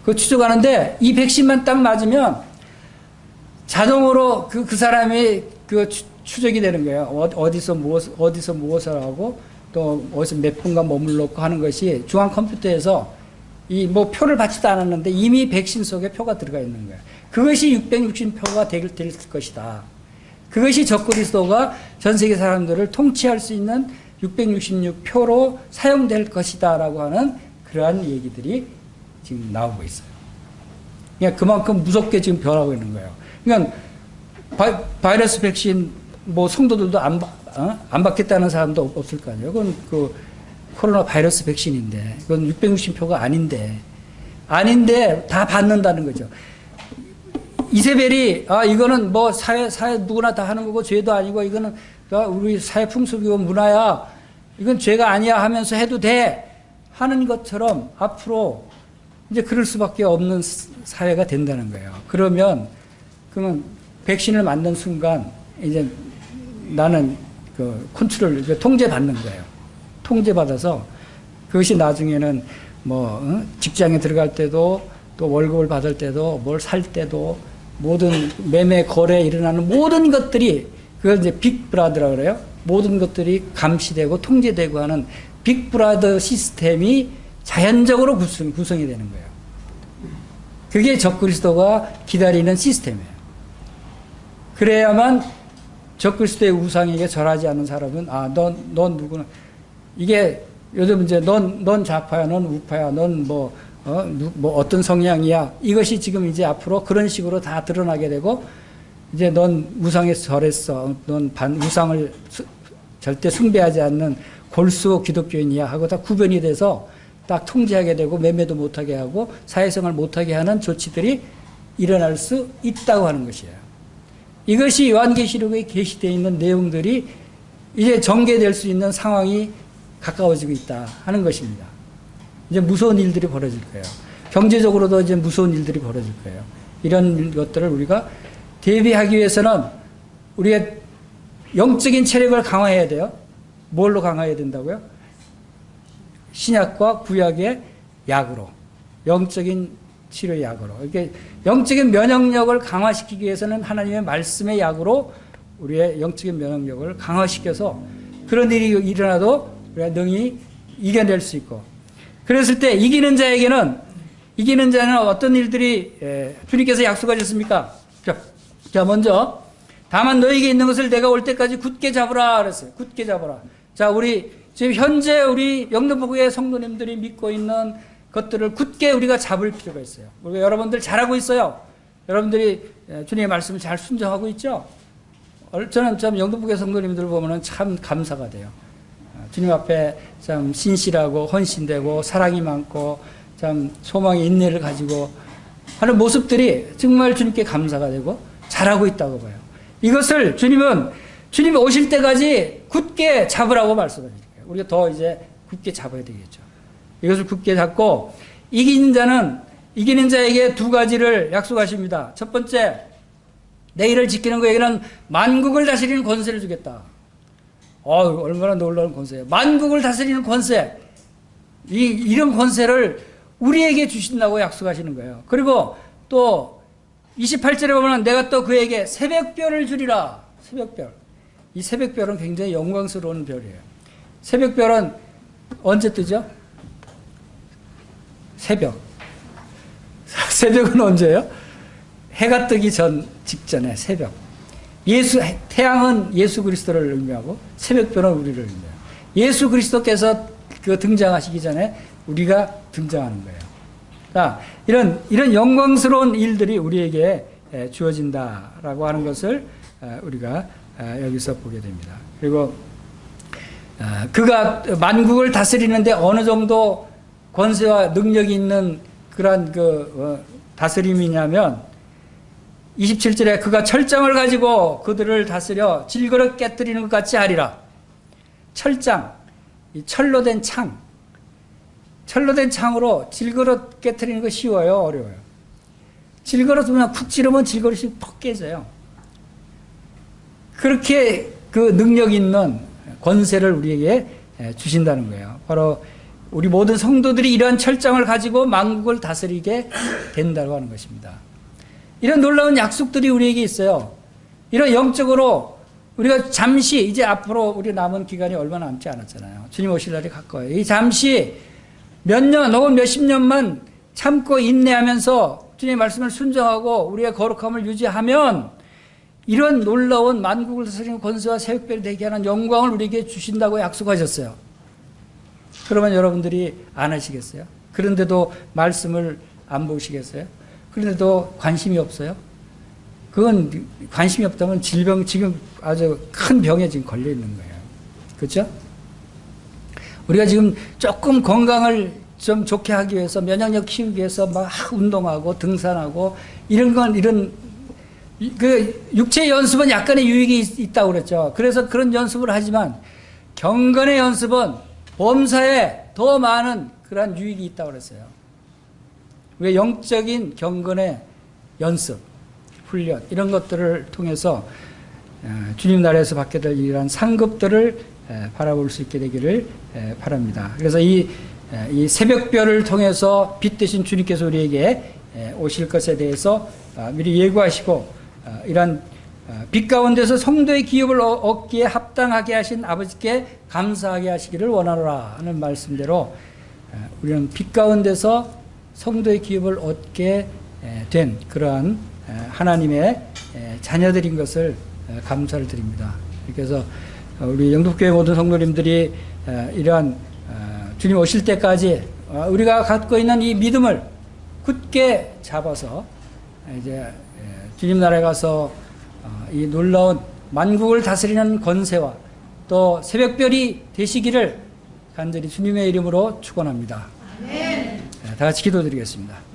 그거 추적하는데 이 백신만 딱 맞으면 자동으로 그 사람이 그 추적이 되는 거예요. 어디서 무엇을 하고 또 어디서 몇 분간 머물렀고 하는 것이 중앙 컴퓨터에서 이 뭐 표를 받지도 않았는데 이미 백신 속에 표가 들어가 있는 거예요. 그것이 660표가 될 것이다. 그것이 적그리스도가 전 세계 사람들을 통치할 수 있는 666표로 사용될 것이다 라고 하는 그러한 얘기들이 지금 나오고 있어요. 그러니까 그만큼 무섭게 지금 변하고 있는 거예요. 그러니까 바이러스 백신 뭐 성도들도 안 받겠다는 사람도 없을 거 아니에요. 그건 그 코로나 바이러스 백신인데 그건 660표가 아닌데 다 받는다는 거죠. 이세벨이 이거는 뭐 사회 누구나 다 하는 거고 죄도 아니고 이거는 우리 사회 풍습이고 문화야 이건 죄가 아니야 하면서 해도 돼 하는 것처럼 앞으로 이제 그럴 수밖에 없는 사회가 된다는 거예요. 그러면 백신을 맞는 순간 이제 나는 그 통제받는 거예요. 통제받아서 그것이 나중에는 직장에 들어갈 때도 또 월급을 받을 때도 뭘 살 때도 모든 매매 거래 일어나는 모든 것들이 그걸 이제 빅브라더라고 그래요. 모든 것들이 감시되고 통제되고 하는 빅브라더 시스템이 자연적으로 구성이 되는 거예요. 그게 적그리스도가 기다리는 시스템이에요. 그래야만 적그리스도의 우상에게 절하지 않는 사람은 넌 누구나 이게 요즘 이제 넌 좌파야, 넌 우파야, 넌 어떤 성향이야. 이것이 지금 이제 앞으로 그런 식으로 다 드러나게 되고, 이제 넌 우상에 절했어. 넌 우상을 절대 숭배하지 않는 골수 기독교인이야 하고 다 구별이 돼서 딱 통제하게 되고 매매도 못하게 하고 사회생활 못하게 하는 조치들이 일어날 수 있다고 하는 것이에요. 이것이 요한계시록에 게시되어 있는 내용들이 이제 전개될 수 있는 상황이 가까워지고 있다 하는 것입니다. 이제 무서운 일들이 벌어질 거예요. 경제적으로도 이제 무서운 일들이 벌어질 거예요. 이런 것들을 우리가 대비하기 위해서는 우리의 영적인 체력을 강화해야 돼요. 뭘로 강화해야 된다고요? 신약과 구약의 약으로, 영적인 치료 약으로. 이렇게 영적인 면역력을 강화시키기 위해서는 하나님의 말씀의 약으로 우리의 영적인 면역력을 강화시켜서 그런 일이 일어나도 우리가 능히 이겨낼 수 있고, 그랬을 때 이기는 자는 어떤 일들이 주님께서 약속하셨습니까? 자, 먼저 다만 너에게 있는 것을 내가 올 때까지 굳게 잡으라 그랬어요. 굳게 잡으라. 자, 우리 지금 현재 우리 영등포구의 성도님들이 믿고 있는 것들을 굳게 우리가 잡을 필요가 있어요. 우리가 여러분들 잘하고 있어요. 여러분들이 주님의 말씀을 잘 순종하고 있죠. 저는 참 영등포구의 성도님들 보면은 참 감사가 돼요. 주님 앞에 참 신실하고 헌신되고 사랑이 많고 참 소망의 인내를 가지고 하는 모습들이 정말 주님께 감사가 되고 잘하고 있다고 봐요. 이것을 주님이 오실 때까지 굳게 잡으라고 말씀하시는 거예요. 우리가 더 이제 굳게 잡아야 되겠죠. 이것을 굳게 잡고 이기는 자에게 두 가지를 약속하십니다. 첫 번째, 내 일을 지키는 거에게는 만국을 다스리는 권세를 주겠다. 얼마나 놀라운 권세예요. 만국을 다스리는 권세. 이런 권세를 우리에게 주신다고 약속하시는 거예요. 그리고 또 28절에 보면 내가 또 그에게 새벽별을 주리라. 새벽별. 이 새벽별은 굉장히 영광스러운 별이에요. 새벽별은 언제 뜨죠? 새벽. 새벽은 언제예요? 해가 뜨기 직전에 새벽. 태양은 예수 그리스도를 의미하고 새벽별은 우리를 의미해요. 예수 그리스도께서 등장하시기 전에 우리가 등장하는 거예요. 자, 이런 영광스러운 일들이 우리에게 주어진다라고 하는 것을 우리가 여기서 보게 됩니다. 그리고 그가 만국을 다스리는데 어느 정도 권세와 능력이 있는 그러한 다스림이냐면 27절에 그가 철장을 가지고 그들을 다스려 질그릇 깨뜨리는 것 같이 하리라. 철장, 이 철로 된 창으로 질그릇 깨뜨리는 거 쉬워요, 어려워요? 질그릇 그냥 쿡 찌르면 질그릇이 퍽 깨져요. 그렇게 그 능력 있는 권세를 우리에게 주신다는 거예요. 바로 우리 모든 성도들이 이러한 철장을 가지고 만국을 다스리게 된다고 하는 것입니다. 이런 놀라운 약속들이 우리에게 있어요. 이런 영적으로 우리가 잠시 이제 앞으로 우리 남은 기간이 얼마 남지 않았잖아요. 주님 오실 날이 가까워요. 이 잠시 몇 년 혹은 몇십 년만 참고 인내하면서 주님의 말씀을 순종하고 우리의 거룩함을 유지하면 이런 놀라운 만국을 다스리는 권세와 새벽별이 되게 하는 영광을 우리에게 주신다고 약속하셨어요. 그러면 여러분들이 안 하시겠어요? 그런데도 말씀을 안 보시겠어요? 그런데도 관심이 없어요? 그건 관심이 없다면 지금 아주 큰 병에 지금 걸려 있는 거예요. 그렇죠? 우리가 지금 조금 건강을 좀 좋게 하기 위해서 면역력 키우기 위해서 막 운동하고 등산하고 이런 육체 연습은 약간의 유익이 있다고 그랬죠. 그래서 그런 연습을 하지만 경건의 연습은 범사에 더 많은 그런 유익이 있다고 그랬어요. 왜 영적인 경건의 연습, 훈련 이런 것들을 통해서 주님 나라에서 받게 될 이러한 상급들을 바라볼 수 있게 되기를 바랍니다. 그래서 이 이 새벽별을 통해서 빛 대신 주님께서 우리에게 오실 것에 대해서 미리 예고하시고 이러한 빛 가운데서 성도의 기업을 얻기에 합당하게 하신 아버지께 감사하게 하시기를 원하노라 하는 말씀대로 우리는 빛 가운데서 성도의 기업을 얻게 된 그러한 하나님의 자녀들인 것을 감사를 드립니다. 그래서 우리 영덕교회 모든 성도님들이 이러한 주님 오실 때까지 우리가 갖고 있는 이 믿음을 굳게 잡아서 이제 주님 나라에 가서 이 놀라운 만국을 다스리는 권세와 또 새벽별이 되시기를 간절히 주님의 이름으로 축원합니다. 아멘. 다 같이 기도드리겠습니다.